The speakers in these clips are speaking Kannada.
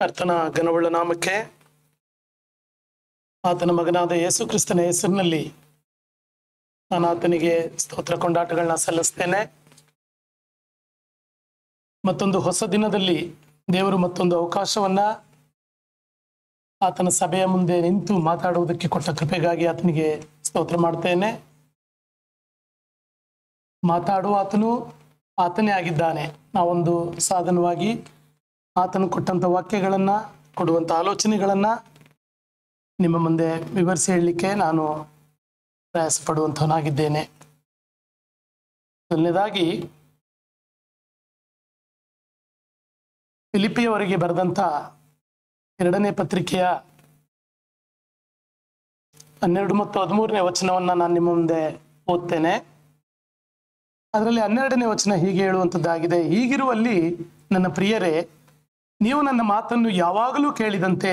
ಕರ್ತನ ಘನವುಳ್ಳ ನಾಮಕ್ಕೆ ಆತನ ಮಗನಾದ ಯೇಸು ಕ್ರಿಸ್ತನ ಹೆಸರಿನಲ್ಲಿ ನಾನು ಆತನಿಗೆ ಸ್ತೋತ್ರ ಕೊಂಡಾಟಗಳನ್ನ ಸಲ್ಲಿಸ್ತೇನೆ. ಮತ್ತೊಂದು ಹೊಸ ದಿನದಲ್ಲಿ ದೇವರು ಮತ್ತೊಂದು ಅವಕಾಶವನ್ನ ಆತನ ಸಭೆಯ ಮುಂದೆ ನಿಂತು ಮಾತಾಡುವುದಕ್ಕೆ ಕೊಟ್ಟ ಕೃಪೆಗಾಗಿ ಆತನಿಗೆ ಸ್ತೋತ್ರ ಮಾಡ್ತೇನೆ. ಮಾತಾಡುವ ಆತನು ಆತನೇ ಆಗಿದ್ದಾನೆ. ನಾವೊಂದು ಸಾಧನವಾಗಿ ಆತನು ಕೊಟ್ಟಂಥ ವಾಕ್ಯಗಳನ್ನ, ಕೊಡುವಂಥ ಆಲೋಚನೆಗಳನ್ನ ನಿಮ್ಮ ಮುಂದೆ ವಿವರಿಸಿ ಹೇಳಲಿಕ್ಕೆ ನಾನು ಪ್ರಯಾಸ ಪಡುವಂಥವನಾಗಿದ್ದೇನೆ. ಮೊದಲನೇದಾಗಿ ಫಿಲಿಪ್ಪಿಯವರಿಗೆ ಬರೆದಂಥ 2ನೇ ಪತ್ರಿಕೆಯ 12 ಮತ್ತು 13ನೇ ವಚನವನ್ನ ನಾನು ನಿಮ್ಮ ಮುಂದೆ ಓದ್ತೇನೆ. ಅದರಲ್ಲಿ 12ನೇ ವಚನ ಹೀಗೆ ಹೇಳುವಂಥದ್ದಾಗಿದೆ: ಹೀಗಿರುವಲ್ಲಿ ನನ್ನ ಪ್ರಿಯರೇ, ನೀವು ನನ್ನ ಮಾತನ್ನು ಯಾವಾಗಲೂ ಕೇಳಿದಂತೆ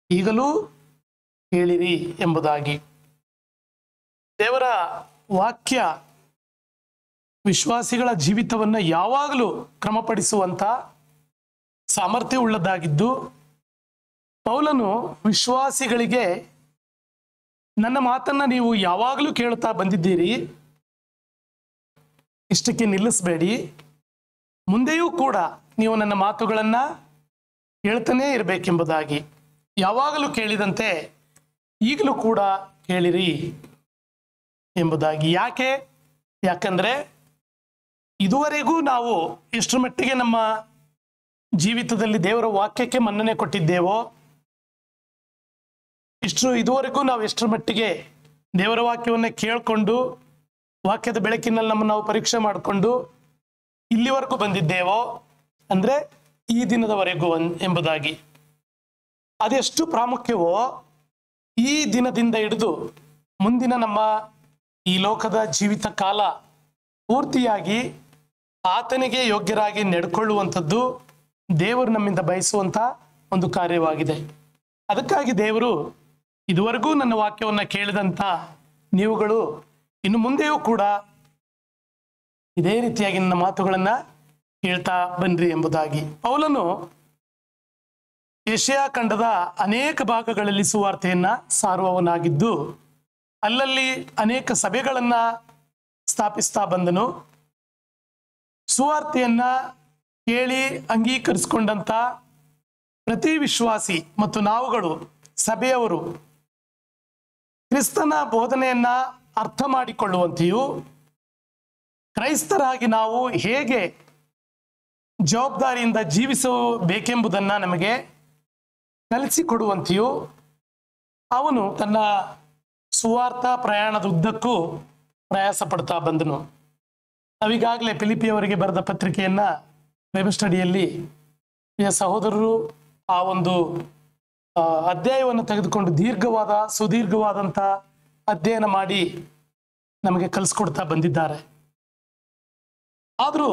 ಈಗಲೂ ಕೇಳಿರಿ ಎಂಬುದಾಗಿ. ದೇವರ ವಾಕ್ಯ ವಿಶ್ವಾಸಿಗಳ ಜೀವಿತವನ್ನು ಯಾವಾಗಲೂ ಕ್ರಮಪಡಿಸುವಂಥ ಸಾಮರ್ಥ್ಯ ಉಳ್ಳದ್ದಾಗಿದ್ದು, ಪೌಲನು ವಿಶ್ವಾಸಿಗಳಿಗೆ ನನ್ನ ಮಾತನ್ನ ನೀವು ಯಾವಾಗಲೂ ಕೇಳುತ್ತಾ ಬಂದಿದ್ದೀರಿ, ಇಷ್ಟಕ್ಕೆ ನಿಲ್ಲಿಸಬೇಡಿ, ಮುಂದೆಯೂ ಕೂಡ ನೀವು ನನ್ನ ಮಾತುಗಳನ್ನ ಹೇಳ್ತಾನೇ ಇರಬೇಕೆಂಬುದಾಗಿ. ಯಾವಾಗಲೂ ಕೇಳಿದಂತೆ ಈಗಲೂ ಕೂಡ ಕೇಳಿರಿ ಎಂಬುದಾಗಿ. ಯಾಕಂದ್ರೆ ಇದುವರೆಗೂ ನಾವು ಎಷ್ಟರ ಮಟ್ಟಿಗೆ ನಮ್ಮ ಜೀವಿತದಲ್ಲಿ ದೇವರ ವಾಕ್ಯಕ್ಕೆ ಮನ್ನಣೆ ಕೊಟ್ಟಿದ್ದೇವೋ, ಇದುವರೆಗೂ ನಾವು ಎಷ್ಟರ ಮಟ್ಟಿಗೆ ದೇವರ ವಾಕ್ಯವನ್ನು ಕೇಳಿಕೊಂಡು ವಾಕ್ಯದ ಬೆಳಕಿನಲ್ಲಿ ನಮ್ಮನ್ನು ನಾವು ಪರೀಕ್ಷೆ ಮಾಡಿಕೊಂಡು ಇಲ್ಲಿವರೆಗೂ ಬಂದಿದ್ದೇವೋ, ಅಂದ್ರೆ ಈ ದಿನದವರೆಗೂ ಎಂಬುದಾಗಿ. ಅದೆಷ್ಟು ಪ್ರಾಮುಖ್ಯವೋ ಈ ದಿನದಿಂದ ಹಿಡಿದು ಮುಂದಿನ ನಮ್ಮ ಈ ಲೋಕದ ಜೀವಿತ ಕಾಲ ಪೂರ್ತಿಯಾಗಿ ಆತನಿಗೆ ಯೋಗ್ಯರಾಗಿ ನಡ್ಕೊಳ್ಳುವಂಥದ್ದು ದೇವರು ನಮ್ಮಿಂದ ಬಯಸುವಂಥ ಒಂದು ಕಾರ್ಯವಾಗಿದೆ. ಅದಕ್ಕಾಗಿ ದೇವರು ಇದುವರೆಗೂ ನನ್ನ ವಾಕ್ಯವನ್ನು ಕೇಳಿದಂಥ ನೀವುಗಳು ಇನ್ನು ಮುಂದೆಯೂ ಕೂಡ ಇದೇ ರೀತಿಯಾಗಿ ನನ್ನ ಮಾತುಗಳನ್ನ ಕೇಳ್ತಾ ಬನ್ರಿ ಎಂಬುದಾಗಿ. ಪೌಲನು ಏಷ್ಯಾ ಖಂಡದ ಅನೇಕ ಭಾಗಗಳಲ್ಲಿ ಸುವಾರ್ತೆಯನ್ನ ಸಾರುವವನಾಗಿದ್ದು, ಅಲ್ಲಲ್ಲಿ ಅನೇಕ ಸಭೆಗಳನ್ನ ಸ್ಥಾಪಿಸ್ತಾ ಬಂದನು. ಸುವಾರ್ತೆಯನ್ನ ಕೇಳಿ ಅಂಗೀಕರಿಸಿಕೊಂಡಂತ ಪ್ರತಿ ವಿಶ್ವಾಸಿ ಮತ್ತು ನಾವುಗಳು, ಸಭೆಯವರು, ಕ್ರಿಸ್ತನ ಬೋಧನೆಯನ್ನ ಅರ್ಥ ಮಾಡಿಕೊಳ್ಳುವಂತೆಯೂ, ಕ್ರೈಸ್ತರಾಗಿ ನಾವು ಹೇಗೆ ಜವಾಬ್ದಾರಿಯಿಂದ ಜೀವಿಸಬೇಕೆಂಬುದನ್ನು ನಮಗೆ ಕಲಿಸಿಕೊಡುವಂತೆಯೂ ಅವನು ತನ್ನ ಸುವಾರ್ಥ ಪ್ರಯಾಣದ ಉದ್ದಕ್ಕೂ ಪ್ರಯಾಸ ಪಡ್ತಾ ಬಂದನು. ನಾವೀಗಾಗಲೇ ಫಿಲಿಪ್ಪಿಯವರಿಗೆ ಬರೆದ ಪತ್ರಿಕೆಯನ್ನ ಬೈಬಲ್ ಸ್ಟಡಿಯಲ್ಲಿ ಸಹೋದರರು ಆ ಒಂದು ಅಧ್ಯಾಯವನ್ನು ತೆಗೆದುಕೊಂಡು ಸುದೀರ್ಘವಾದಂಥ ಅಧ್ಯಯನ ಮಾಡಿ ನಮಗೆ ಕಲಿಸ್ಕೊಡ್ತಾ ಬಂದಿದ್ದಾರೆ. ಆದರೂ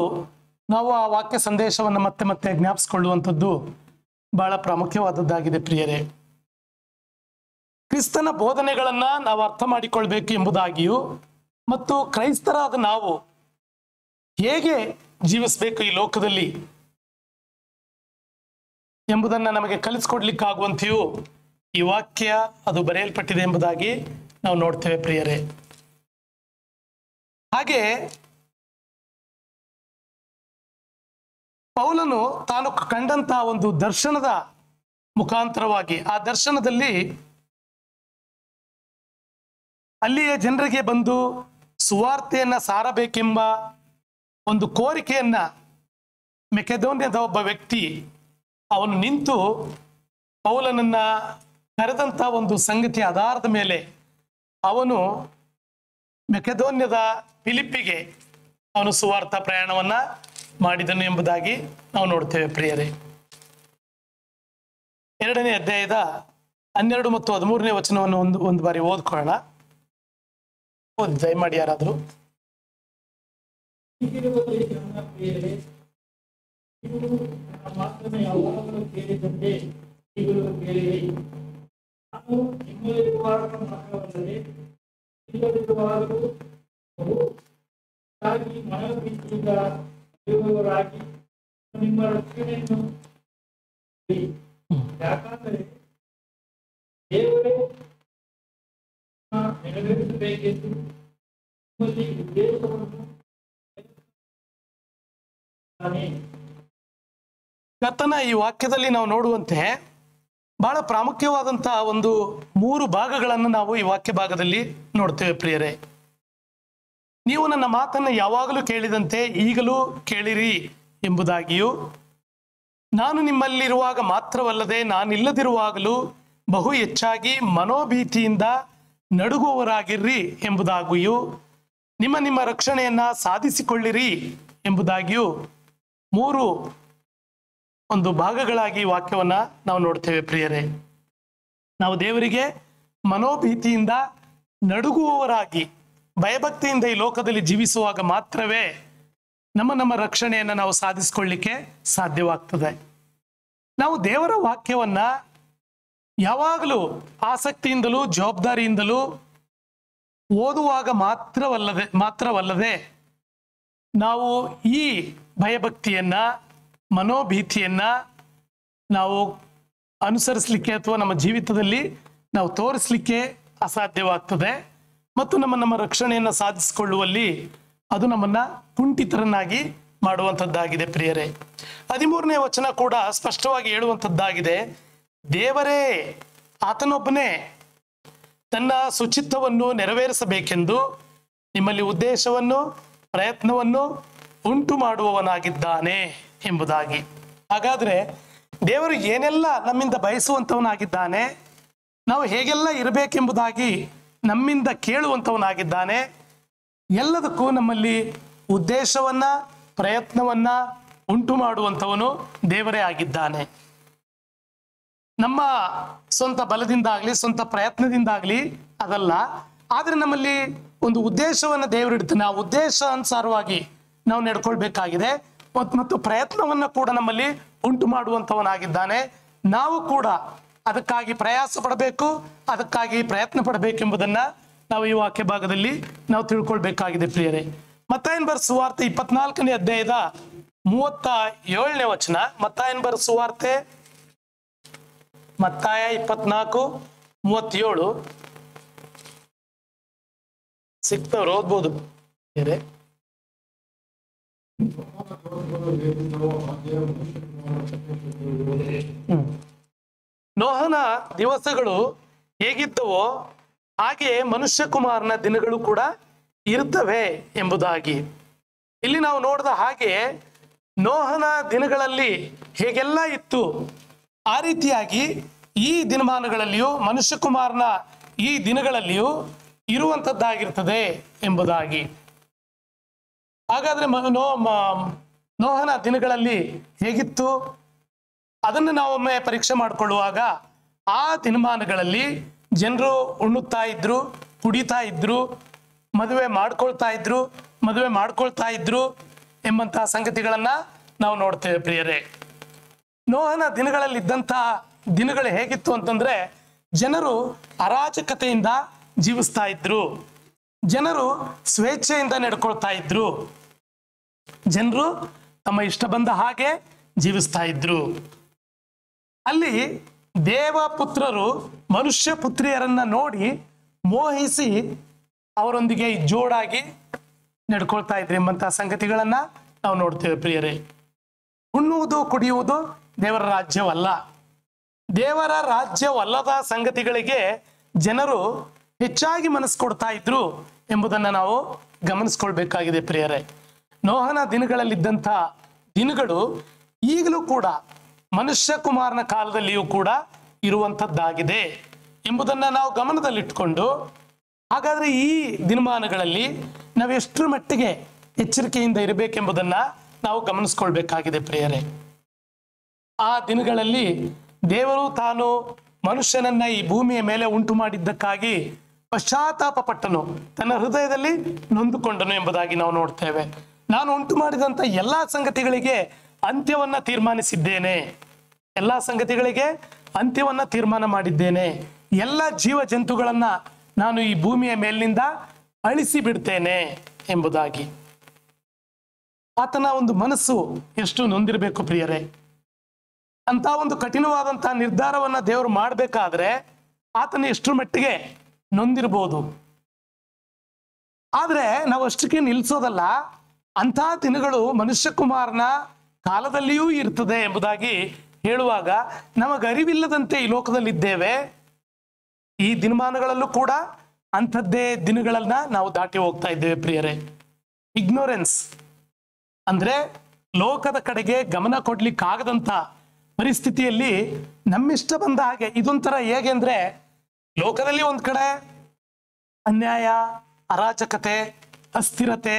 ನಾವು ಆ ವಾಕ್ಯ ಸಂದೇಶವನ್ನು ಮತ್ತೆ ಮತ್ತೆ ಜ್ಞಾಪಿಸಿಕೊಳ್ಳುವಂಥದ್ದು ಬಹಳ ಪ್ರಾಮುಖ್ಯವಾದದ್ದಾಗಿದೆ. ಪ್ರಿಯರೇ, ಕ್ರಿಸ್ತನ ಬೋಧನೆಗಳನ್ನ ನಾವು ಅರ್ಥ ಮಾಡಿಕೊಳ್ಬೇಕು ಎಂಬುದಾಗಿಯೂ, ಮತ್ತು ಕ್ರೈಸ್ತರಾದ ನಾವು ಹೇಗೆ ಜೀವಿಸಬೇಕು ಈ ಲೋಕದಲ್ಲಿ ಎಂಬುದನ್ನು ನಮಗೆ ಕಲಿಸ್ಕೊಡ್ಲಿಕ್ಕಾಗುವಂತೆಯೂ ಈ ವಾಕ್ಯ ಅದು ಬರೆಯಲ್ಪಟ್ಟಿದೆ ಎಂಬುದಾಗಿ ನಾವು ನೋಡ್ತೇವೆ. ಪ್ರಿಯರೇ, ಹಾಗೆ ಪೌಲನು ತಾನು ಕಂಡಂತ ಒಂದು ದರ್ಶನದ ಮುಖಾಂತರವಾಗಿ, ಆ ದರ್ಶನದಲ್ಲಿ ಅಲ್ಲಿಯ ಜನರಿಗೆ ಬಂದು ಸುವಾರ್ತೆಯನ್ನ ಸಾರಬೇಕೆಂಬ ಒಂದು ಕೋರಿಕೆಯನ್ನ ಮೆಕೆದೋನ್ಯದ ಒಬ್ಬ ವ್ಯಕ್ತಿ ಅವನು ನಿಂತು ಪೌಲನನ್ನ ಕರೆದಂತ ಒಂದು ಸಂಗತಿ ಆಧಾರದ ಮೇಲೆ ಅವನು ಮೆಕೆದೋನ್ಯದ ಫಿಲಿಪ್ಪಿಗೆ ಅವನು ಸುವಾರ್ಥ ಪ್ರಯಾಣವನ್ನ ಮಾಡಿದನು ಎಂಬುದಾಗಿ ನಾವು ನೋಡ್ತೇವೆ. ಪ್ರಿಯರೇ, 2ನೇ ಅಧ್ಯಾಯದ 12 ಮತ್ತು 13ನೇ ವಚನವನ್ನು ಒಂದು ಬಾರಿ ಓದ್ಕೊಳ್ಳೋಣ. ದಯಮಾಡಿ ಯಾರಾದರೂ. ನಿಮ್ಮ ರಕ್ಷಣೆಯನ್ನು ಯಾಕಂದರೆ ದೇವರೇ ನೆರವೇರಿಸಬೇಕೆಂದು ನಿಮ್ಮಲ್ಲಿ ಉದ್ದೇಶವನ್ನು ತಾನೇ. ಕರ್ತನ ಈ ವಾಕ್ಯದಲ್ಲಿ ನಾವು ನೋಡುವಂತೆ ಬಹಳ ಪ್ರಾಮುಖ್ಯವಾದಂತಹ ಒಂದು 3 ಭಾಗಗಳನ್ನು ನಾವು ಈ ವಾಕ್ಯ ಭಾಗದಲ್ಲಿ ನೋಡ್ತೇವೆ ಪ್ರಿಯರೇ. ನೀವು ನನ್ನ ಮಾತನ್ನು ಯಾವಾಗಲೂ ಕೇಳಿದಂತೆ ಈಗಲೂ ಕೇಳಿರಿ ಎಂಬುದಾಗಿಯೂ, ನಾನು ನಿಮ್ಮಲ್ಲಿರುವಾಗ ಮಾತ್ರವಲ್ಲದೆ ನಾನಿಲ್ಲದಿರುವಾಗಲೂ ಬಹು ಹೆಚ್ಚಾಗಿ ಮನೋಭೀತಿಯಿಂದ ನಡುಗುವವರಾಗಿರ್ರಿ ಎಂಬುದಾಗಿಯೂ, ನಿಮ್ಮ ರಕ್ಷಣೆಯನ್ನ ಸಾಧಿಸಿಕೊಳ್ಳಿರಿ ಎಂಬುದಾಗಿಯೂ 3 ಒಂದು ಭಾಗಗಳಾಗಿ ವಾಕ್ಯವನ್ನ ನಾವು ನೋಡ್ತೇವೆ ಪ್ರಿಯರೇ. ನಾವು ದೇವರಿಗೆ ಮನೋಭೀತಿಯಿಂದ ನಡುಗುವವರಾಗಿ ಭಯಭಕ್ತಿಯಿಂದ ಈ ಲೋಕದಲ್ಲಿ ಜೀವಿಸುವಾಗ ಮಾತ್ರವೇ ನಮ್ಮ ರಕ್ಷಣೆಯನ್ನು ನಾವು ಸಾಧಿಸಿಕೊಳ್ಳಿಕ್ಕೆ ಸಾಧ್ಯವಾಗ್ತದೆ. ನಾವು ದೇವರ ವಾಕ್ಯವನ್ನ ಯಾವಾಗಲೂ ಆಸಕ್ತಿಯಿಂದಲೂ ಜವಾಬ್ದಾರಿಯಿಂದಲೂ ಓದುವಾಗ ಮಾತ್ರವಲ್ಲದೆ ನಾವು ಈ ಭಯಭಕ್ತಿಯನ್ನ ಮನೋಭೀತಿಯನ್ನ ನಾವು ಅನುಸರಿಸಲಿಕ್ಕೆ ಅಥವಾ ನಮ್ಮ ಜೀವಿತದಲ್ಲಿ ನಾವು ತೋರಿಸಲಿಕ್ಕೆ ಅಸಾಧ್ಯವಾಗ್ತದೆ ಮತ್ತು ನಮ್ಮ ರಕ್ಷಣೆಯನ್ನು ಸಾಧಿಸಿಕೊಳ್ಳುವಲ್ಲಿ ಅದು ನಮ್ಮನ್ನ ಕುಂಠಿತರನ್ನಾಗಿ ಮಾಡುವಂಥದ್ದಾಗಿದೆ ಪ್ರಿಯರೇ. 13ನೇ ವಚನ ಕೂಡ ಸ್ಪಷ್ಟವಾಗಿ ಹೇಳುವಂಥದ್ದಾಗಿದೆ, ದೇವರೇ ಆತನೊಬ್ಬನೇ ತನ್ನ ಸುಚಿತ್ತವನ್ನು ನೆರವೇರಿಸಬೇಕೆಂದು ನಿಮ್ಮಲ್ಲಿ ಉದ್ದೇಶವನ್ನು ಪ್ರಯತ್ನವನ್ನು ಉಂಟು ಮಾಡುವವನಾಗಿದ್ದಾನೆ ಎಂಬುದಾಗಿ. ಹಾಗಾದ್ರೆ ದೇವರು ಏನೆಲ್ಲ ನಮ್ಮಿಂದ ಬಯಸುವಂಥವನಾಗಿದ್ದಾನೆ, ನಾವು ಹೇಗೆಲ್ಲ ಇರಬೇಕೆಂಬುದಾಗಿ ನಮ್ಮಿಂದ ಕೇಳುವಂಥವನಾಗಿದ್ದಾನೆ. ಎಲ್ಲದಕ್ಕೂ ನಮ್ಮಲ್ಲಿ ಉದ್ದೇಶವನ್ನ ಪ್ರಯತ್ನವನ್ನ ಉಂಟು ಮಾಡುವಂಥವನು ದೇವರೇ ಆಗಿದ್ದಾನೆ. ನಮ್ಮ ಸ್ವಂತ ಬಲದಿಂದಾಗ್ಲಿ ಸ್ವಂತ ಪ್ರಯತ್ನದಿಂದಾಗ್ಲಿ ಅದಲ್ಲ, ಆದ್ರೆ ನಮ್ಮಲ್ಲಿ ಒಂದು ಉದ್ದೇಶವನ್ನ ದೇವರಿಡ್ತಾನೆ. ಆ ಉದ್ದೇಶ ಅನುಸಾರವಾಗಿ ನಾವು ನಡ್ಕೊಳ್ಬೇಕಾಗಿದೆ ಮತ್ತು ಪ್ರಯತ್ನವನ್ನ ಕೂಡ ನಮ್ಮಲ್ಲಿ ಉಂಟು ಮಾಡುವಂಥವನಾಗಿದ್ದಾನೆ. ನಾವು ಕೂಡ ಅದಕ್ಕಾಗಿ ಪ್ರಯಾಸ ಪಡಬೇಕು, ಅದಕ್ಕಾಗಿ ಪ್ರಯತ್ನ ಪಡಬೇಕೆಂಬುದನ್ನ ನಾವು ಈ ವಾಕ್ಯ ಭಾಗದಲ್ಲಿ ನಾವು ತಿಳ್ಕೊಳ್ಬೇಕಾಗಿದೆ ಪ್ರಿಯರೇ. ಮತ್ತಾಯನ ಬರೆದ ಸುವಾರ್ತೆ 24ನೇ ಅಧ್ಯಾಯದ 37ನೇ ವಚನ. ಮತ್ತಾಯನ ಬರೆದ ಸುವಾರ್ತೆ ಮತ್ತಾಯ 24:37 ಸಿಕ್ತವ್ರು ಓದ್ಬೋದು. ನೋಹನ ದಿವಸಗಳು ಹೇಗಿದ್ದವೋ ಹಾಗೆ ಮನುಷ್ಯ ಕುಮಾರನ ದಿನಗಳು ಕೂಡ ಇರ್ತವೆ ಎಂಬುದಾಗಿ. ಇಲ್ಲಿ ನಾವು ನೋಡಿದ ಹಾಗೆ ನೋಹನ ದಿನಗಳಲ್ಲಿ ಹೇಗೆಲ್ಲ ಇತ್ತು ಆ ರೀತಿಯಾಗಿ ಈ ದಿನಮಾನಗಳಲ್ಲಿಯೂ ಮನುಷ್ಯ ಕುಮಾರನ ಈ ದಿನಗಳಲ್ಲಿಯೂ ಇರುವಂಥದ್ದಾಗಿರ್ತದೆ ಎಂಬುದಾಗಿ. ಹಾಗಾದ್ರೆ ನೋಹನ ದಿನಗಳಲ್ಲಿ ಹೇಗಿತ್ತು ಅದನ್ನು ನಾವೊಮ್ಮೆ ಪರೀಕ್ಷೆ ಮಾಡಿಕೊಳ್ಳುವಾಗ ಆ ದಿನಮಾನಗಳಲ್ಲಿ ಜನರು ಉಣ್ಣುತ್ತಾ ಇದ್ರು, ಕುಡಿತಾ ಇದ್ರು, ಮದುವೆ ಮಾಡ್ಕೊಳ್ತಾ ಇದ್ರು ಎಂಬಂತಹ ಸಂಗತಿಗಳನ್ನ ನಾವು ನೋಡ್ತೇವೆ ಪ್ರಿಯರೇ. ನೋಹನ ದಿನಗಳಲ್ಲಿದ್ದಂತಹ ದಿನಗಳು ಹೇಗಿತ್ತು ಅಂತಂದ್ರೆ ಜನರು ಅರಾಜಕತೆಯಿಂದ ಜೀವಿಸ್ತಾ ಇದ್ರು, ಜನರು ಸ್ವೇಚ್ಛೆಯಿಂದ ನಡ್ಕೊಳ್ತಾ ಇದ್ರು, ಜನರು ತಮ್ಮ ಇಷ್ಟ ಬಂದ ಹಾಗೆ ಜೀವಿಸ್ತಾ ಇದ್ರು. ಅಲ್ಲಿ ದೇವಪುತ್ರರು ಮನುಷ್ಯ ಪುತ್ರಿಯರನ್ನ ನೋಡಿ ಮೋಹಿಸಿ ಅವರೊಂದಿಗೆ ಜೋಡಾಗಿ ನಡ್ಕೊಳ್ತಾ ಇದ್ರಿ ಎಂಬಂತಹ ಸಂಗತಿಗಳನ್ನ ನಾವು ನೋಡ್ತೇವೆ ಪ್ರಿಯರೇ. ಉಣ್ಣುವುದು ಕುಡಿಯುವುದು ದೇವರ ರಾಜ್ಯವಲ್ಲ. ದೇವರ ರಾಜ್ಯವಲ್ಲದ ಸಂಗತಿಗಳಿಗೆ ಜನರು ಹೆಚ್ಚಾಗಿ ಮನಸ್ಸು ಕೊಡ್ತಾ ಇದ್ರು ಎಂಬುದನ್ನು ನಾವು ಗಮನಿಸ್ಕೊಳ್ಬೇಕಾಗಿದೆ ಪ್ರಿಯರೇ. ನೋಹನ ದಿನಗಳಲ್ಲಿದ್ದಂಥ ದಿನಗಳು ಈಗಲೂ ಕೂಡ ಮನುಷ್ಯ ಕುಮಾರನ ಕಾಲದಲ್ಲಿಯೂ ಕೂಡ ಇರುವಂಥದ್ದಾಗಿದೆ ಎಂಬುದನ್ನ ನಾವು ಗಮನದಲ್ಲಿಟ್ಕೊಂಡು, ಹಾಗಾದ್ರೆ ಈ ದಿನಮಾನಗಳಲ್ಲಿ ನಾವು ಎಷ್ಟರ ಮಟ್ಟಿಗೆ ಎಚ್ಚರಿಕೆಯಿಂದ ಇರಬೇಕೆಂಬುದನ್ನ ನಾವು ಗಮನಿಸ್ಕೊಳ್ಬೇಕಾಗಿದೆ ಪ್ರಿಯರೇ. ಆ ದಿನಗಳಲ್ಲಿ ದೇವರು ತಾನು ಮನುಷ್ಯನನ್ನ ಈ ಭೂಮಿಯ ಮೇಲೆ ಉಂಟು ಮಾಡಿದ್ದಕ್ಕಾಗಿ ಪಶ್ಚಾತ್ತಾಪ ಪಟ್ಟನು, ತನ್ನ ಹೃದಯದಲ್ಲಿ ನೊಂದುಕೊಂಡನು ಎಂಬುದಾಗಿ ನಾವು ನೋಡ್ತೇವೆ. ನಾನು ಉಂಟು ಮಾಡಿದಂಥ ಎಲ್ಲಾ ಸಂಗತಿಗಳಿಗೆ ಅಂತ್ಯವನ್ನ ತೀರ್ಮಾನಿಸಿದ್ದೇನೆ, ಎಲ್ಲಾ ಸಂಗತಿಗಳಿಗೆ ಅಂತ್ಯವನ್ನ ತೀರ್ಮಾನ ಮಾಡಿದ್ದೇನೆ, ಎಲ್ಲ ಜೀವ ಜಂತುಗಳನ್ನ ನಾನು ಈ ಭೂಮಿಯ ಮೇಲಿನಿಂದ ಅಳಿಸಿ ಬಿಡ್ತೇನೆ ಎಂಬುದಾಗಿ. ಆತನ ಒಂದು ಮನಸ್ಸು ಎಷ್ಟು ನೊಂದಿರಬೇಕು ಪ್ರಿಯರೇ. ಅಂತ ಒಂದು ಕಠಿಣವಾದಂತಹ ನಿರ್ಧಾರವನ್ನ ದೇವರು ಮಾಡಬೇಕಾದ್ರೆ ಆತನ ಎಷ್ಟರ ಮಟ್ಟಿಗೆ ನೊಂದಿರ್ಬೋದು. ಆದ್ರೆ ನಾವು ಅಷ್ಟಕ್ಕೆ ನಿಲ್ಸೋದಲ್ಲ, ಅಂತಹ ದಿನಗಳು ಮನುಷ್ಯ ಕುಮಾರನ ಕಾಲದಲ್ಲಿಯೂ ಇರ್ತದೆ ಎಂಬುದಾಗಿ ಹೇಳುವಾಗ ನಮಗರಿವಿಲ್ಲದಂತೆ ಈ ಲೋಕದಲ್ಲಿದ್ದೇವೆ. ಈ ದಿನಮಾನಗಳಲ್ಲೂ ಕೂಡ ಅಂಥದ್ದೇ ದಿನಗಳನ್ನ ನಾವು ದಾಟಿ ಹೋಗ್ತಾ ಇದ್ದೇವೆ ಪ್ರಿಯರೇ. ಇಗ್ನೋರೆನ್ಸ್ ಅಂದ್ರೆ ಲೋಕದ ಕಡೆಗೆ ಗಮನ ಕೊಡ್ಲಿಕ್ಕಾಗದಂತ ಪರಿಸ್ಥಿತಿಯಲ್ಲಿ ನಮ್ಮಿಷ್ಟ ಬಂದ ಹಾಗೆ, ಇದೊಂಥರ ಹೇಗೆ ಅಂದ್ರೆ ಲೋಕದಲ್ಲಿ ಒಂದ್ ಕಡೆ ಅನ್ಯಾಯ, ಅರಾಜಕತೆ, ಅಸ್ಥಿರತೆ,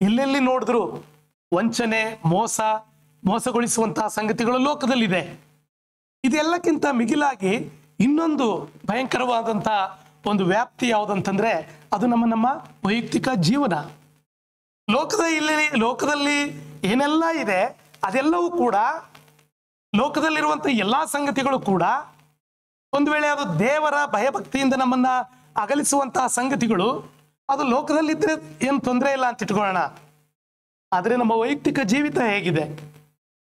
ಎಲ್ಲೆಲ್ಲಿ ನೋಡಿದ್ರು ವಂಚನೆ, ಮೋಸಗೊಳಿಸುವಂತಹ ಸಂಗತಿಗಳು ಲೋಕದಲ್ಲಿದೆ. ಇದೆಲ್ಲಕ್ಕಿಂತ ಮಿಗಿಲಾಗಿ ಇನ್ನೊಂದು ಭಯಂಕರವಾದಂತ ಒಂದು ವ್ಯಾಪ್ತಿ ಯಾವುದಂತಂದ್ರೆ ಅದು ನಮ್ಮ ವೈಯಕ್ತಿಕ ಜೀವನ. ಲೋಕದಲ್ಲಿ ಏನೆಲ್ಲ ಇದೆ ಅದೆಲ್ಲವೂ ಕೂಡ, ಲೋಕದಲ್ಲಿರುವಂತ ಎಲ್ಲಾ ಸಂಗತಿಗಳು ಕೂಡ ಒಂದು ವೇಳೆ ಅದು ದೇವರ ಭಯಭಕ್ತಿಯಿಂದ ನಮ್ಮನ್ನ ಅಗಲಿಸುವಂತಹ ಸಂಗತಿಗಳು, ಅದು ಲೋಕದಲ್ಲಿದ್ರೆ ಏನು ತೊಂದರೆ ಇಲ್ಲ ಅಂತ ಇಟ್ಕೊಳ್ಳೋಣ. ಆದ್ರೆ ನಮ್ಮ ವೈಯಕ್ತಿಕ ಜೀವಿತ ಹೇಗಿದೆ,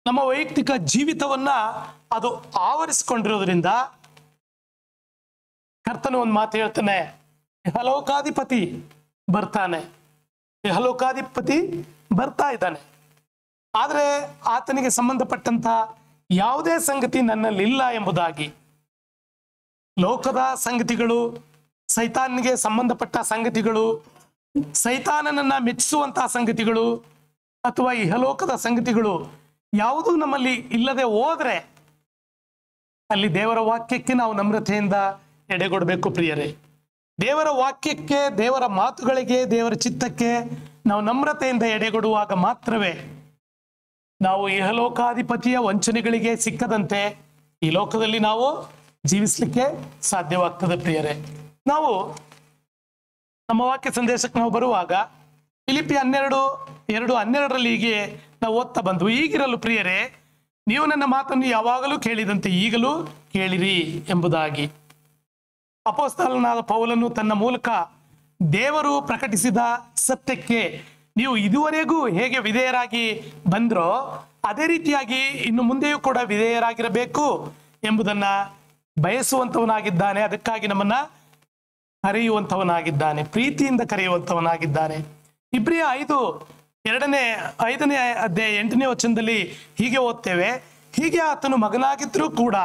ನಮ್ಮ ವೈಯಕ್ತಿಕ ಜೀವಿತವನ್ನ ಅದು ಆವರಿಸಿಕೊಂಡಿರೋದ್ರಿಂದ ಕರ್ತನು ಒಂದು ಮಾತು ಹೇಳ್ತಾನೆ, ಇಹಲೋಕಾಧಿಪತಿ ಬರ್ತಾನೆ, ಇಹಲೋಕಾಧಿಪತಿ ಬರ್ತಾ ಇದ್ದಾನೆ. ಆದ್ರೆ ಆತನಿಗೆ ಸಂಬಂಧಪಟ್ಟಂತ ಯಾವುದೇ ಸಂಗತಿ ನನ್ನಲ್ಲಿ ಇಲ್ಲ ಎಂಬುದಾಗಿ, ಲೋಕದ ಸಂಗತಿಗಳು, ಸೈತಾನಿಗೆ ಸಂಬಂಧಪಟ್ಟ ಸಂಗತಿಗಳು, ಸೈತಾನನನ್ನ ಮೆಚ್ಚಿಸುವಂತಹ ಸಂಗತಿಗಳು ಅಥವಾ ಇಹಲೋಕದ ಸಂಗತಿಗಳು ಯಾವುದೂ ನಮ್ಮಲ್ಲಿ ಇಲ್ಲದೆ ಹೋದ್ರೆ ಅಲ್ಲಿ ದೇವರ ವಾಕ್ಯಕ್ಕೆ ನಾವು ನಮ್ರತೆಯಿಂದ ಎಡೆಗೊಡಬೇಕು ಪ್ರಿಯರೇ. ದೇವರ ವಾಕ್ಯಕ್ಕೆ, ದೇವರ ಮಾತುಗಳಿಗೆ, ದೇವರ ಚಿತ್ತಕ್ಕೆ ನಾವು ನಮ್ರತೆಯಿಂದ ಎಡೆಗೊಡುವಾಗ ಮಾತ್ರವೇ ನಾವು ಇಹಲೋಕಾಧಿಪತಿಯ ವಂಚನೆಗಳಿಗೆ ಸಿಕ್ಕದಂತೆ ಈ ಲೋಕದಲ್ಲಿ ನಾವು ಜೀವಿಸ್ಲಿಕ್ಕೆ ಸಾಧ್ಯವಾಗ್ತದೆ ಪ್ರಿಯರೇ. ನಾವು ನಮ್ಮ ವಾಕ್ಯ ಸಂದೇಶಕ್ಕೆ ನಾವು ಬರುವಾಗ ಫಿಲಿಪ್ಪಿ 12:12 ಹೀಗೆ ನಾವು ಓದ್ತಾ ಬಂದು, ಈಗಿರಲು ಪ್ರಿಯರೇ ನೀವು ನನ್ನ ಮಾತನ್ನು ಯಾವಾಗಲೂ ಕೇಳಿದಂತೆ ಈಗಲೂ ಕೇಳಿರಿ ಎಂಬುದಾಗಿ. ಅಪೊಸ್ತಲನಾದ ಪೌಲನು ತನ್ನ ಮೂಲಕ ದೇವರು ಪ್ರಕಟಿಸಿದ ಸತ್ಯಕ್ಕೆ ನೀವು ಇದುವರೆಗೂ ಹೇಗೆ ವಿಧೇಯರಾಗಿ ಬಂದ್ರೋ ಅದೇ ರೀತಿಯಾಗಿ ಇನ್ನು ಮುಂದೆಯೂ ಕೂಡ ವಿಧೇಯರಾಗಿರಬೇಕು ಎಂಬುದನ್ನ ಬಯಸುವಂತವನಾಗಿದ್ದಾನೆ. ಅದಕ್ಕಾಗಿ ನಮ್ಮನ್ನ ಕರೆಯುವಂತವನಾಗಿದ್ದಾನೆ, ಪ್ರೀತಿಯಿಂದ ಕರೆಯುವಂತವನಾಗಿದ್ದಾನೆ. ಇಬ್ರಿಯ 5:5 ಅಧ್ಯಾಯ 8ನೇ ವಚನದಲ್ಲಿ ಹೀಗೆ ಓದ್ತೇವೆ, ಹೀಗೆ ಆತನು ಮಗನಾಗಿದ್ರೂ ಕೂಡ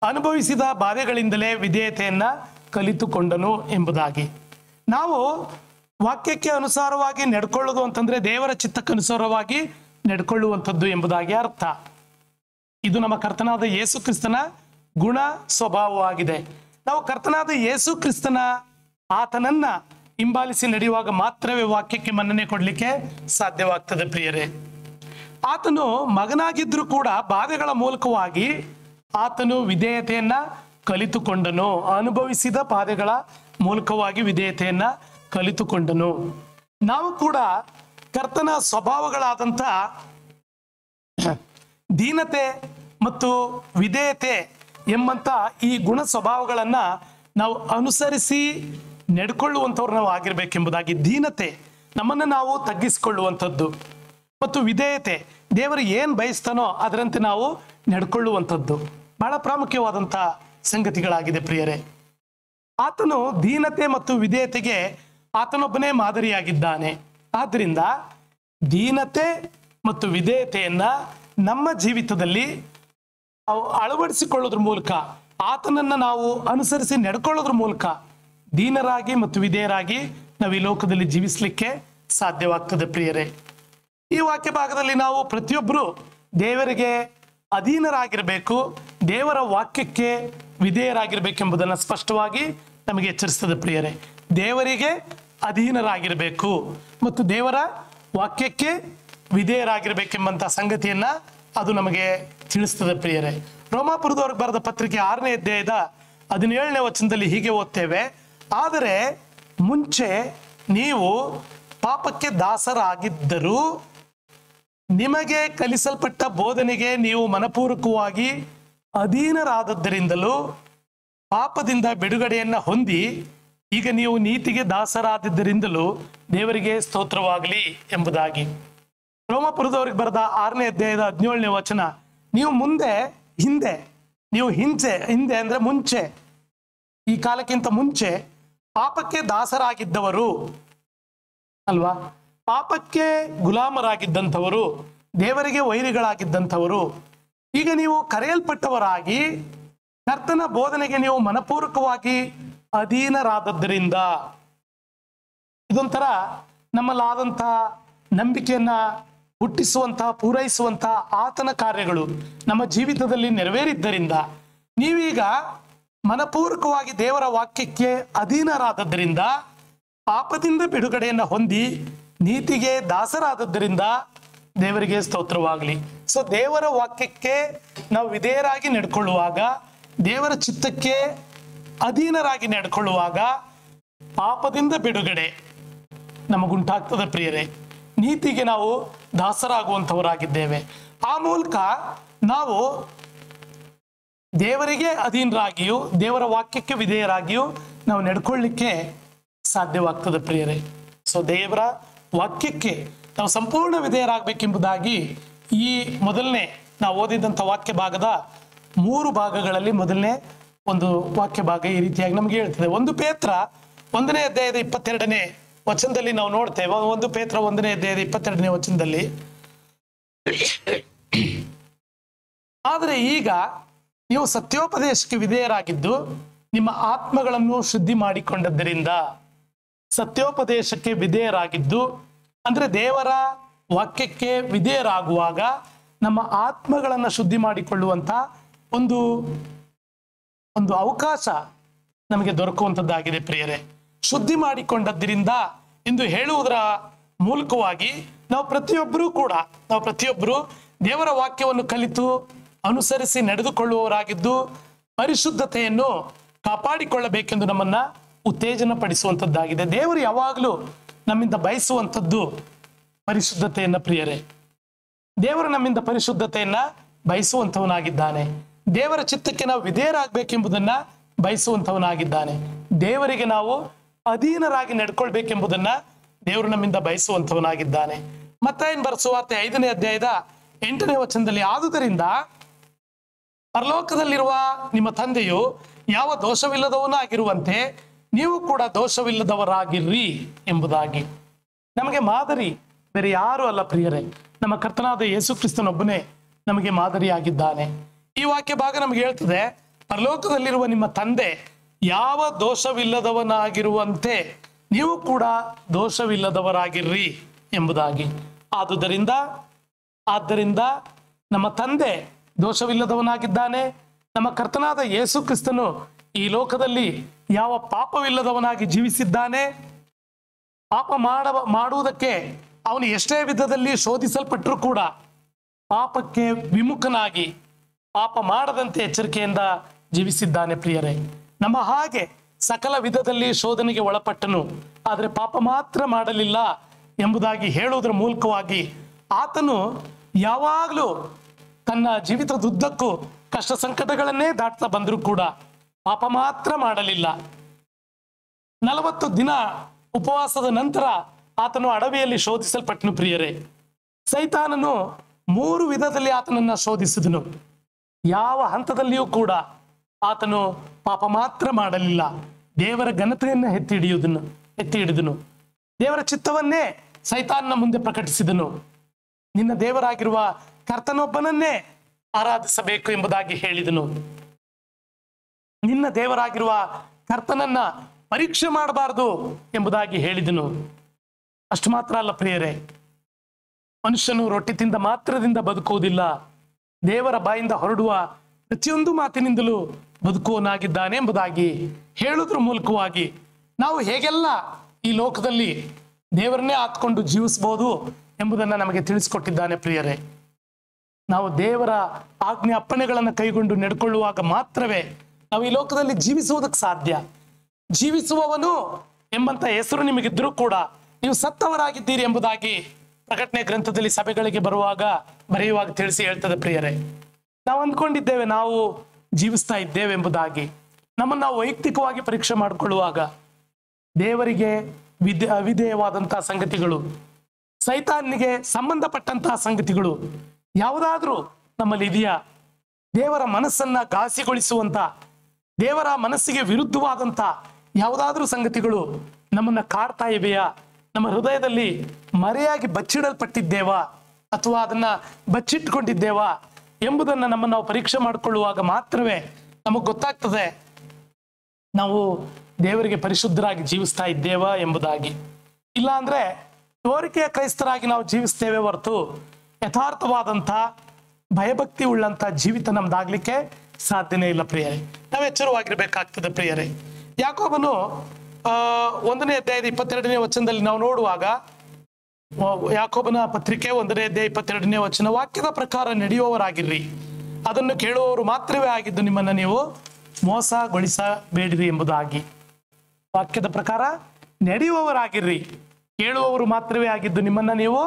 ಅನುಭವಿಸಿದ ಬಾಧೆಗಳಿಂದಲೇ ವಿಧೇಯತೆಯನ್ನ ಕಲಿತುಕೊಂಡನು ಎಂಬುದಾಗಿ. ನಾವು ವಾಕ್ಯಕ್ಕೆ ಅನುಸಾರವಾಗಿ ನಡ್ಕೊಳ್ಳೋದು ಅಂತಂದ್ರೆ ದೇವರ ಚಿತ್ತಕ್ಕನುಸಾರವಾಗಿ ನಡ್ಕೊಳ್ಳುವಂಥದ್ದು ಎಂಬುದಾಗಿ ಅರ್ಥ. ಇದು ನಮ್ಮ ಕರ್ತನಾದ ಯೇಸು ಕ್ರಿಸ್ತನ ಗುಣ ಸ್ವಭಾವವಾಗಿದೆ. ನಾವು ಕರ್ತನಾದ ಯೇಸು ಕ್ರಿಸ್ತನ ಆತನನ್ನ ಹಿಂಬಾಲಿಸಿ ನಡೆಯುವಾಗ ಮಾತ್ರವೇ ವಾಕ್ಯಕ್ಕೆ ಮನ್ನಣೆ ಕೊಡ್ಲಿಕ್ಕೆ ಸಾಧ್ಯವಾಗ್ತದೆ ಪ್ರಿಯರೇ. ಆತನು ಮಗನಾಗಿದ್ರೂ ಕೂಡ ಬಾಧೆಗಳ ಮೂಲಕವಾಗಿ ಆತನು ವಿಧೇಯತೆಯನ್ನ ಕಲಿತುಕೊಂಡನು, ಅನುಭವಿಸಿದ ಬಾಧೆಗಳ ಮೂಲಕವಾಗಿ ವಿಧೇಯತೆಯನ್ನ ಕಲಿತುಕೊಂಡನು. ನಾವು ಕೂಡ ಕರ್ತನ ಸ್ವಭಾವಗಳಾದಂಥ ದೀನತೆ ಮತ್ತು ವಿಧೇಯತೆ ಎಂಬಂತ ಈ ಗುಣ ಸ್ವಭಾವಗಳನ್ನ ನಾವು ಅನುಸರಿಸಿ ನಡ್ಕೊಳ್ಳುವಂಥವ್ರು ನಾವು ಆಗಿರ್ಬೇಕೆಂಬುದಾಗಿ. ದೀನತೆ ನಮ್ಮನ್ನು ನಾವು ತಗ್ಗಿಸಿಕೊಳ್ಳುವಂಥದ್ದು ಮತ್ತು ವಿಧೇಯತೆ ದೇವರು ಏನ್ ಬಯಸ್ತಾನೋ ಅದರಂತೆ ನಾವು ನಡ್ಕೊಳ್ಳುವಂಥದ್ದು ಬಹಳ ಪ್ರಾಮುಖ್ಯವಾದಂಥ ಸಂಗತಿಗಳಾಗಿದೆ ಪ್ರಿಯರೇ. ಆತನು ದೀನತೆ ಮತ್ತು ವಿಧೇಯತೆಗೆ ಆತನೊಬ್ಬನೇ ಮಾದರಿಯಾಗಿದ್ದಾನೆ. ಆದ್ರಿಂದ ದೀನತೆ ಮತ್ತು ವಿಧೇಯತೆಯನ್ನ ನಮ್ಮ ಜೀವಿತದಲ್ಲಿ ಅಳವಡಿಸಿಕೊಳ್ಳೋದ್ರ ಮೂಲಕ, ಆತನನ್ನ ನಾವು ಅನುಸರಿಸಿ ನಡ್ಕೊಳ್ಳೋದ್ರ ಮೂಲಕ ದೀನರಾಗಿ ಮತ್ತು ವಿಧೇಯರಾಗಿ ನಾವು ಈ ಲೋಕದಲ್ಲಿ ಜೀವಿಸಲಿಕ್ಕೆ ಸಾಧ್ಯವಾಗ್ತದೆ ಪ್ರಿಯರೇ. ಈ ವಾಕ್ಯ ಭಾಗದಲ್ಲಿ ನಾವು ಪ್ರತಿಯೊಬ್ಬರು ದೇವರಿಗೆ ಅಧೀನರಾಗಿರಬೇಕು, ದೇವರ ವಾಕ್ಯಕ್ಕೆ ವಿಧೇಯರಾಗಿರ್ಬೇಕೆಂಬುದನ್ನು ಸ್ಪಷ್ಟವಾಗಿ ನಮಗೆ ಎಚ್ಚರಿಸ್ತದೆ ಪ್ರಿಯರೇ. ದೇವರಿಗೆ ಅಧೀನರಾಗಿರಬೇಕು ಮತ್ತು ದೇವರ ವಾಕ್ಯಕ್ಕೆ ವಿಧೇಯರಾಗಿರ್ಬೇಕೆಂಬಂತ ಸಂಗತಿಯನ್ನ ಅದು ನಮಗೆ ತಿಳಿಸ್ತದೆ ಪ್ರಿಯರೇ. ರೋಮಾಪುರದವ್ರಿಗೆ ಬರೆದ ಪತ್ರಿಕೆ 6ನೇ ಅಧ್ಯಾಯದ 17ನೇ ವಚನದಲ್ಲಿ ಹೀಗೆ ಓದ್ತೇವೆ, ಆದರೆ ಮುಂಚೆ ನೀವು ಪಾಪಕ್ಕೆ ದಾಸರಾಗಿದ್ದರೂ ನಿಮಗೆ ಕಲಿಸಲ್ಪಟ್ಟ ಬೋಧನೆಗೆ ನೀವು ಮನಪೂರ್ವಕವಾಗಿ ಅಧೀನರಾದದ್ದರಿಂದಲೂ ಪಾಪದಿಂದ ಬಿಡುಗಡೆಯನ್ನ ಹೊಂದಿ ಈಗ ನೀವು ನೀತಿಗೆ ದಾಸರಾದಿದ್ದರಿಂದಲೂ ದೇವರಿಗೆ ಸ್ತೋತ್ರವಾಗಲಿ ಎಂಬುದಾಗಿ. ರೋಮಾಪುರದವ್ರಿಗೆ ಬರೆದ 6ನೇ ಅಧ್ಯಾಯದ 17ನೇ ವಚನ ನೀವು ಹಿಂದೆ ಅಂದ್ರೆ ಮುಂಚೆ, ಈ ಕಾಲಕ್ಕಿಂತ ಮುಂಚೆ ಪಾಪಕ್ಕೆ ದಾಸರಾಗಿದ್ದವರು ಅಲ್ವಾ, ಪಾಪಕ್ಕೆ ಗುಲಾಮರಾಗಿದ್ದಂಥವರು, ದೇವರಿಗೆ ವೈರಿಗಳಾಗಿದ್ದಂಥವರು. ಈಗ ನೀವು ಕರೆಯಲ್ಪಟ್ಟವರಾಗಿ ಕರ್ತನ ಬೋಧನೆಗೆ ನೀವು ಮನಪೂರ್ವಕವಾಗಿ ಅಧೀನರಾದದ್ದರಿಂದ, ಇದೊಂಥರ ನಮ್ಮಲ್ಲಾದಂಥ ನಂಬಿಕೆಯನ್ನ ಹುಟ್ಟಿಸುವಂಥ, ಪೂರೈಸುವಂಥ ಆತನ ಕಾರ್ಯಗಳು ನಮ್ಮ ಜೀವಿತದಲ್ಲಿ ನೆರವೇರಿದ್ದರಿಂದ, ನೀವೀಗ ಮನಪೂರ್ವಕವಾಗಿ ದೇವರ ವಾಕ್ಯಕ್ಕೆ ಅಧೀನರಾದದ್ದರಿಂದ, ಪಾಪದಿಂದ ಬಿಡುಗಡೆಯನ್ನು ಹೊಂದಿ ನೀತಿಗೆ ದಾಸರಾದದ್ದರಿಂದ ದೇವರಿಗೆ ಸ್ತೋತ್ರವಾಗಲಿ. ಸೊ ದೇವರ ವಾಕ್ಯಕ್ಕೆ ನಾವು ವಿಧೇಯರಾಗಿ ನಡ್ಕೊಳ್ಳುವಾಗ, ದೇವರ ಚಿತ್ತಕ್ಕೆ ಅಧೀನರಾಗಿ ನಡ್ಕೊಳ್ಳುವಾಗ ಪಾಪದಿಂದ ಬಿಡುಗಡೆ ನಮಗುಂಟಾಗ್ತದೆ ಪ್ರಿಯರೇ. ನೀತಿಗೆ ನಾವು ದಾಸರಾಗುವಂಥವರಾಗಿದ್ದೇವೆ. ಆ ಮೂಲಕ ನಾವು ದೇವರಿಗೆ ಅಧೀನರಾಗಿಯೂ ದೇವರ ವಾಕ್ಯಕ್ಕೆ ವಿಧೇಯರಾಗಿಯೂ ನಾವು ನಡ್ಕೊಳ್ಳಿಕ್ಕೆ ಸಾಧ್ಯವಾಗ್ತದೆ ಪ್ರಿಯರೇ. ಸೊ ದೇವರ ವಾಕ್ಯಕ್ಕೆ ನಾವು ಸಂಪೂರ್ಣ ವಿಧೇಯರಾಗಬೇಕೆಂಬುದಾಗಿ ಈ ಮೊದಲನೇ ನಾವು ಓದಿದಂಥ ವಾಕ್ಯ ಭಾಗದ 3 ಭಾಗಗಳಲ್ಲಿ ಮೊದಲನೇ ಒಂದು ವಾಕ್ಯ ಭಾಗ ಈ ರೀತಿಯಾಗಿ ನಮ್ಗೆ ಹೇಳ್ತದೆ. 1 ಪೇತ್ರ 1ನೇ ಅಧ್ಯಾಯದ 22ನೇ ವಚನದಲ್ಲಿ ನಾವು ನೋಡ್ತೇವೆ. 1 ಪೇತ್ರ 1ನೇ ಅಧ್ಯಾಯದ 22ನೇ ವಚನದಲ್ಲಿ, ಆದರೆ ಈಗ ನೀವು ಸತ್ಯೋಪದೇಶಕ್ಕೆ ವಿಧೇಯರಾಗಿದ್ದು ನಿಮ್ಮ ಆತ್ಮಗಳನ್ನು ಶುದ್ಧಿ ಮಾಡಿಕೊಂಡದ್ದರಿಂದ, ಸತ್ಯೋಪದೇಶಕ್ಕೆ ವಿಧೇಯರಾಗಿದ್ದು ಅಂದ್ರೆ ದೇವರ ವಾಕ್ಯಕ್ಕೆ ವಿಧೇಯರಾಗುವಾಗ ನಮ್ಮ ಆತ್ಮಗಳನ್ನು ಶುದ್ಧಿ ಮಾಡಿಕೊಳ್ಳುವಂತ ಒಂದು ಅವಕಾಶ ನಮಗೆ ದೊರಕುವಂಥದ್ದಾಗಿದೆ ಪ್ರಿಯರೇ. ಶುದ್ಧಿ ಮಾಡಿಕೊಂಡದ್ದರಿಂದ ಎಂದು ಹೇಳುವುದರ ಮೂಲಕವಾಗಿ ನಾವು ಪ್ರತಿಯೊಬ್ಬರು ದೇವರ ವಾಕ್ಯವನ್ನು ಕಲಿತು ಅನುಸರಿಸಿ ನಡೆದುಕೊಳ್ಳುವವರಾಗಿದ್ದು ಪರಿಶುದ್ಧತೆಯನ್ನು ಕಾಪಾಡಿಕೊಳ್ಳಬೇಕೆಂದು ನಮ್ಮನ್ನ ಉತ್ತೇಜನ ಪಡಿಸುವಂಥದ್ದಾಗಿದೆ. ದೇವರು ಯಾವಾಗಲೂ ನಮ್ಮಿಂದ ಬಯಸುವಂಥದ್ದು ಪರಿಶುದ್ಧತೆಯನ್ನ ಪ್ರಿಯರೇ. ದೇವರು ನಮ್ಮಿಂದ ಪರಿಶುದ್ಧತೆಯನ್ನ ಬಯಸುವಂಥವನಾಗಿದ್ದಾನೆ. ದೇವರ ಚಿತ್ತಕ್ಕೆ ನಾವು ವಿಧೇಯರಾಗಬೇಕೆಂಬುದನ್ನ ಬಯಸುವಂಥವನಾಗಿದ್ದಾನೆ. ದೇವರಿಗೆ ನಾವು ಅಧೀನರಾಗಿ ನಡ್ಕೊಳ್ಬೇಕೆಂಬುದನ್ನ ದೇವರು ನಮ್ಮಿಂದ ಬಯಸುವಂಥವನಾಗಿದ್ದಾನೆ. ಮತ್ತಾಯನ ಬರೆಸುವಾರ್ತೆ 5ನೇ ಅಧ್ಯಾಯದ 8ನೇ ವಚನದಲ್ಲಿ, ಆದುದರಿಂದ ಪರಲೋಕದಲ್ಲಿರುವ ನಿಮ್ಮ ತಂದೆಯು ಯಾವ ದೋಷವಿಲ್ಲದವನಾಗಿರುವಂತೆ ನೀವು ಕೂಡ ದೋಷವಿಲ್ಲದವರಾಗಿರ್ರಿ ಎಂಬುದಾಗಿ. ನಮಗೆ ಮಾದರಿ ಬೇರೆ ಯಾರು ಅಲ್ಲ ಪ್ರಿಯರೇ, ನಮ್ಮ ಕರ್ತನಾದ ಯೇಸು ಕ್ರಿಸ್ತನೊಬ್ಬನೇ ನಮಗೆ ಮಾದರಿಯಾಗಿದ್ದಾನೆ. ಈ ವಾಕ್ಯ ಭಾಗ ನಮ್ಗೆ ಹೇಳ್ತದೆ, ಪರಲೋಕದಲ್ಲಿರುವ ನಿಮ್ಮ ತಂದೆ ಯಾವ ದೋಷವಿಲ್ಲದವನಾಗಿರುವಂತೆ ನೀವು ಕೂಡ ದೋಷವಿಲ್ಲದವರಾಗಿರ್ರಿ ಎಂಬುದಾಗಿ. ಆದ್ದರಿಂದ ನಮ್ಮ ತಂದೆ ದೋಷವಿಲ್ಲದವನಾಗಿದ್ದಾನೆ. ನಮ್ಮ ಕರ್ತನಾದ ಯೇಸು ಕ್ರಿಸ್ತನು ಈ ಲೋಕದಲ್ಲಿ ಯಾವ ಪಾಪವಿಲ್ಲದವನಾಗಿ ಜೀವಿಸಿದ್ದಾನೆ. ಪಾಪ ಮಾಡುವುದಕ್ಕೆ ಅವನು ಎಷ್ಟೇ ವಿಧದಲ್ಲಿ ಶೋಧಿಸಲ್ಪಟ್ಟರೂ ಕೂಡ ಪಾಪಕ್ಕೆ ವಿಮುಖನಾಗಿ ಪಾಪ ಮಾಡದಂತೆ ಎಚ್ಚರಿಕೆಯಿಂದ ಜೀವಿಸಿದ್ದಾನೆ ಪ್ರಿಯರೇ. ನಮ್ಮ ಹಾಗೆ ಸಕಲ ವಿಧದಲ್ಲಿ ಶೋಧನೆಗೆ ಒಳಪಟ್ಟನು, ಆದರೆ ಪಾಪ ಮಾತ್ರ ಮಾಡಲಿಲ್ಲ ಎಂಬುದಾಗಿ ಹೇಳುವುದರ ಮೂಲಕವಾಗಿ ಆತನು ಯಾವಾಗಲೂ ತನ್ನ ಜೀವಿತದುದ್ದಕ್ಕೂ ಕಷ್ಟ ಸಂಕಟಗಳನ್ನೇ ದಾಟ್ತಾ ಬಂದರೂ ಕೂಡ ಪಾಪ ಮಾತ್ರ ಮಾಡಲಿಲ್ಲ. 40 ದಿನ ಉಪವಾಸದ ನಂತರ ಆತನು ಅಡವಿಯಲ್ಲಿ ಶೋಧಿಸಲ್ಪಟ್ಟನು ಪ್ರಿಯರೇ. ಸೈತಾನನು 3 ವಿಧದಲ್ಲಿ ಆತನನ್ನ ಶೋಧಿಸಿದನು. ಯಾವ ಹಂತದಲ್ಲಿಯೂ ಕೂಡ ಆತನು ಪಾಪ ಮಾತ್ರ ಮಾಡಲಿಲ್ಲ. ದೇವರ ಘನತೆಯನ್ನು ಎತ್ತಿ ಹಿಡಿದನು. ದೇವರ ಚಿತ್ತವನ್ನೇ ಸೈತಾನನ ಮುಂದೆ ಪ್ರಕಟಿಸಿದನು. ನಿನ್ನ ದೇವರಾಗಿರುವ ಕರ್ತನೊಬ್ಬನನ್ನೇ ಆರಾಧಿಸಬೇಕು ಎಂಬುದಾಗಿ ಹೇಳಿದನು. ನಿನ್ನ ದೇವರಾಗಿರುವ ಕರ್ತನನ್ನ ಪರೀಕ್ಷೆ ಮಾಡಬಾರದು ಎಂಬುದಾಗಿ ಹೇಳಿದನು. ಅಷ್ಟು ಮಾತ್ರ ಅಲ್ಲ ಪ್ರಿಯರೇ, ಮನುಷ್ಯನು ರೊಟ್ಟಿ ತಿಂದ ಮಾತ್ರದಿಂದ ಬದುಕುವುದಿಲ್ಲ, ದೇವರ ಬಾಯಿಂದ ಹೊರಡುವ ಪ್ರತಿಯೊಂದು ಮಾತಿನಿಂದಲೂ ಬದುಕುವನಾಗಿದ್ದಾನೆ ಎಂಬುದಾಗಿ ಹೇಳುವುದ್ರ ಮೂಲಕವಾಗಿ ನಾವು ಹೇಗೆಲ್ಲ ಈ ಲೋಕದಲ್ಲಿ ದೇವರನ್ನೇ ಆತ್ಕೊಂಡು ಜೀವಿಸಬಹುದು ಎಂಬುದನ್ನು ನಮಗೆ ತಿಳಿಸಿಕೊಟ್ಟಿದ್ದಾನೆ ಪ್ರಿಯರೇ. ನಾವು ದೇವರ ಆಜ್ಞೆ ಅಪ್ಪಣೆಗಳನ್ನು ಕೈಗೊಂಡು ನಡ್ಕೊಳ್ಳುವಾಗ ಮಾತ್ರವೇ ನಾವು ಈ ಲೋಕದಲ್ಲಿ ಜೀವಿಸುವುದಕ್ಕೆ ಸಾಧ್ಯ. ಜೀವಿಸುವವನು ಎಂಬಂತ ಹೆಸರು ನಿಮಗಿದ್ರೂ ಕೂಡ ನೀವು ಸತ್ತವರಾಗಿದ್ದೀರಿ ಎಂಬುದಾಗಿ ಪ್ರಕಟಣೆ ಗ್ರಂಥದಲ್ಲಿ ಸಭೆಗಳಿಗೆ ಬರೆಯುವಾಗ ತಿಳಿಸಿ ಹೇಳ್ತದೆ ಪ್ರಿಯರೇ. ನಾವು ಅಂದ್ಕೊಂಡಿದ್ದೇವೆ ನಾವು ಜೀವಿಸ್ತಾ ಇದ್ದೇವೆ ಎಂಬುದಾಗಿ. ನಮ್ಮನ್ನು ನಾವು ವೈಯಕ್ತಿಕವಾಗಿ ಪರೀಕ್ಷೆ ಮಾಡಿಕೊಳ್ಳುವಾಗ ದೇವರಿಗೆ ಅವಿಧೇಯವಾದಂತಹ ಸಂಗತಿಗಳು, ಸೈತಾನಿಗೆ ಸಂಬಂಧಪಟ್ಟಂತಹ ಸಂಗತಿಗಳು ಯಾವುದಾದ್ರೂ ನಮ್ಮಲ್ಲಿ ಇದೆಯಾ? ದೇವರ ಮನಸ್ಸನ್ನ ಘಾಸಿಗೊಳಿಸುವಂತ, ದೇವರ ಮನಸ್ಸಿಗೆ ವಿರುದ್ಧವಾದಂತ ಯಾವುದಾದ್ರೂ ಸಂಗತಿಗಳು ನಮ್ಮನ್ನ ಕಾಡ್ತಾ ಇವೆಯಾ? ನಮ್ಮ ಹೃದಯದಲ್ಲಿ ಮರೆಯಾಗಿ ಬಚ್ಚಿಡಲ್ಪಟ್ಟಿದ್ದೇವಾ ಅಥವಾ ಅದನ್ನ ಬಚ್ಚಿಟ್ಕೊಂಡಿದ್ದೇವಾ ಎಂಬುದನ್ನ ನಮ್ಮನ್ನು ನಾವು ಪರೀಕ್ಷೆ ಮಾಡಿಕೊಳ್ಳುವಾಗ ಮಾತ್ರವೇ ನಮಗೆ ಗೊತ್ತಾಗ್ತದೆ ನಾವು ದೇವರಿಗೆ ಪರಿಶುದ್ಧರಾಗಿ ಜೀವಿಸ್ತಾ ಇದ್ದೇವಾ ಎಂಬುದಾಗಿ. ಇಲ್ಲ ಅಂದ್ರೆ ತೋರಿಕೆಯ ಕ್ರೈಸ್ತರಾಗಿ ನಾವು ಜೀವಿಸ್ತೇವೆ ಹೊರತು ಯಥಾರ್ಥವಾದಂಥ ಭಯಭಕ್ತಿ ಉಳ್ಳಂತ ಜೀವಿತ ನಮ್ದಾಗ್ಲಿಕ್ಕೆ ಸಾಧ್ಯನೇ ಇಲ್ಲ ಪ್ರಿಯರೇ. ನಾವು ಎಚ್ಚರವಾಗಿರ್ಬೇಕಾಗ್ತದೆ ಪ್ರಿಯರೇ. ಯಾಕೋಬನು 1ನೇ ಅಧ್ಯಾಯದ 22ನೇ ವಚನದಲ್ಲಿ ನಾವು ನೋಡುವಾಗ, ಯಾಕೋಬನ ಪತ್ರಿಕೆ 1ನೇ ಅಧ್ಯಾಯ 22ನೇ ವಚನ, ವಾಕ್ಯದ ಪ್ರಕಾರ ನಡೆಯುವವರಾಗಿರ್ರಿ, ಅದನ್ನು ಕೇಳುವವರು ಮಾತ್ರವೇ ಆಗಿದ್ದು ನಿಮ್ಮನ್ನ ನೀವು ಮೋಸಗೊಳಿಸಬೇಡಿರಿ ಎಂಬುದಾಗಿ. ವಾಕ್ಯದ ಪ್ರಕಾರ ನಡೆಯುವವರಾಗಿರ್ರಿ, ಕೇಳುವವರು ಮಾತ್ರವೇ ಆಗಿದ್ದು ನಿಮ್ಮನ್ನ ನೀವು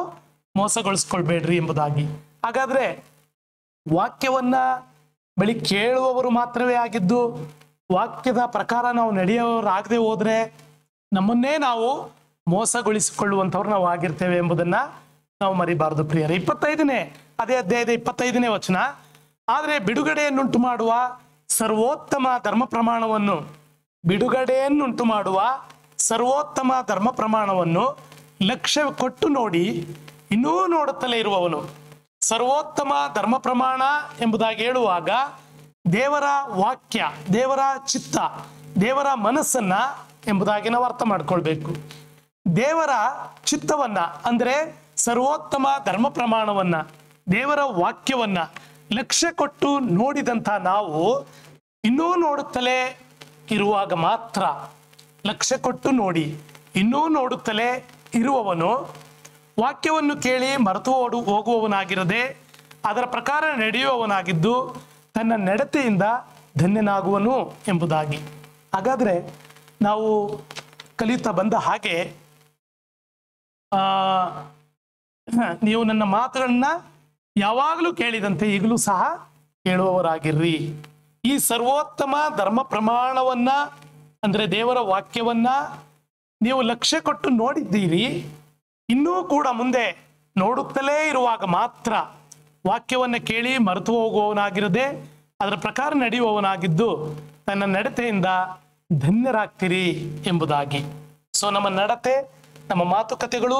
ಮೋಸಗೊಳಿಸ್ಕೊಳ್ಬೇಡ್ರಿ ಎಂಬುದಾಗಿ. ಹಾಗಾದ್ರೆ ವಾಕ್ಯವನ್ನ ಬಳಿ ಕೇಳುವವರು ಮಾತ್ರವೇ ಆಗಿದ್ದು ವಾಕ್ಯದ ಪ್ರಕಾರ ನಾವು ನಡೆಯೋರಾಗದೆ ಹೋದ್ರೆ ನಮ್ಮನ್ನೇ ನಾವು ಮೋಸಗೊಳಿಸಿಕೊಳ್ಳುವಂಥವ್ರು ನಾವು ಆಗಿರ್ತೇವೆ ಎಂಬುದನ್ನ ನಾವು ಮರಿಬಾರದು ಪ್ರಿಯರೇ. ಅದೇ ಅಧ್ಯಾಯದ 25ನೇ ವಚನ, ಆದರೆ ಬಿಡುಗಡೆಯನ್ನುಂಟು ಮಾಡುವ ಸರ್ವೋತ್ತಮ ಧರ್ಮ ಪ್ರಮಾಣವನ್ನು, ಬಿಡುಗಡೆಯನ್ನುಂಟು ಮಾಡುವ ಸರ್ವೋತ್ತಮ ಧರ್ಮ ಪ್ರಮಾಣವನ್ನು ಲಕ್ಷ್ಯ ಕೊಟ್ಟು ನೋಡಿ ಇನ್ನೂ ನೋಡುತ್ತಲೇ ಇರುವವನು. ಸರ್ವೋತ್ತಮ ಧರ್ಮ ಪ್ರಮಾಣ ಎಂಬುದಾಗಿ ಹೇಳುವಾಗ ದೇವರ ವಾಕ್ಯ, ದೇವರ ಚಿತ್ತ, ದೇವರ ಮನಸ್ಸನ್ನ ಎಂಬುದಾಗಿ ನಾವು ಅರ್ಥ ಮಾಡ್ಕೊಳ್ಬೇಕು. ದೇವರ ಚಿತ್ತವನ್ನ ಅಂದ್ರೆ ಸರ್ವೋತ್ತಮ ಧರ್ಮ ಪ್ರಮಾಣವನ್ನ, ದೇವರ ವಾಕ್ಯವನ್ನ ಲಕ್ಷ್ಯ ಕೊಟ್ಟು ನೋಡಿದಂತ ನಾವು ಇನ್ನೂ ನೋಡುತ್ತಲೇ ಇರುವಾಗ ಮಾತ್ರ, ಲಕ್ಷ್ಯ ಕೊಟ್ಟು ನೋಡಿ ಇನ್ನೂ ನೋಡುತ್ತಲೇ ಇರುವವನು ವಾಕ್ಯವನ್ನು ಕೇಳಿ ಮರೆತು ಹೋಗುವವನಾಗಿರದೆ ಅದರ ಪ್ರಕಾರ ನಡೆಯುವವನಾಗಿದ್ದು ತನ್ನ ನಡತೆಯಿಂದ ಧನ್ಯನಾಗುವನು ಎಂಬುದಾಗಿ. ಹಾಗಾದ್ರೆ ನಾವು ಕಲಿಯುತ್ತಾ ಬಂದ ಹಾಗೆ ನೀವು ನನ್ನ ಮಾತುಗಳನ್ನ ಯಾವಾಗಲೂ ಕೇಳಿದಂತೆ ಈಗಲೂ ಸಹ ಕೇಳುವವರಾಗಿರ್ರಿ. ಈ ಸರ್ವೋತ್ತಮ ಧರ್ಮ ಪ್ರಮಾಣವನ್ನ ಅಂದ್ರೆ ದೇವರ ವಾಕ್ಯವನ್ನ ನೀವು ಲಕ್ಷ್ಯ ಕೊಟ್ಟು ನೋಡಿದ್ದೀರಿ, ಇನ್ನೂ ಕೂಡ ಮುಂದೆ ನೋಡುತ್ತಲೇ ಇರುವಾಗ ಮಾತ್ರ ವಾಕ್ಯವನ್ನ ಕೇಳಿ ಮರೆತು ಹೋಗುವವನಾಗಿರದೆ ಅದರ ಪ್ರಕಾರ ನಡೆಯುವವನಾಗಿದ್ದು ತನ್ನ ನಡತೆಯಿಂದ ಧನ್ಯರಾಗ್ತೀರಿ ಎಂಬುದಾಗಿ. ಸೊ ನಮ್ಮ ನಡತೆ, ನಮ್ಮ ಮಾತುಕತೆಗಳು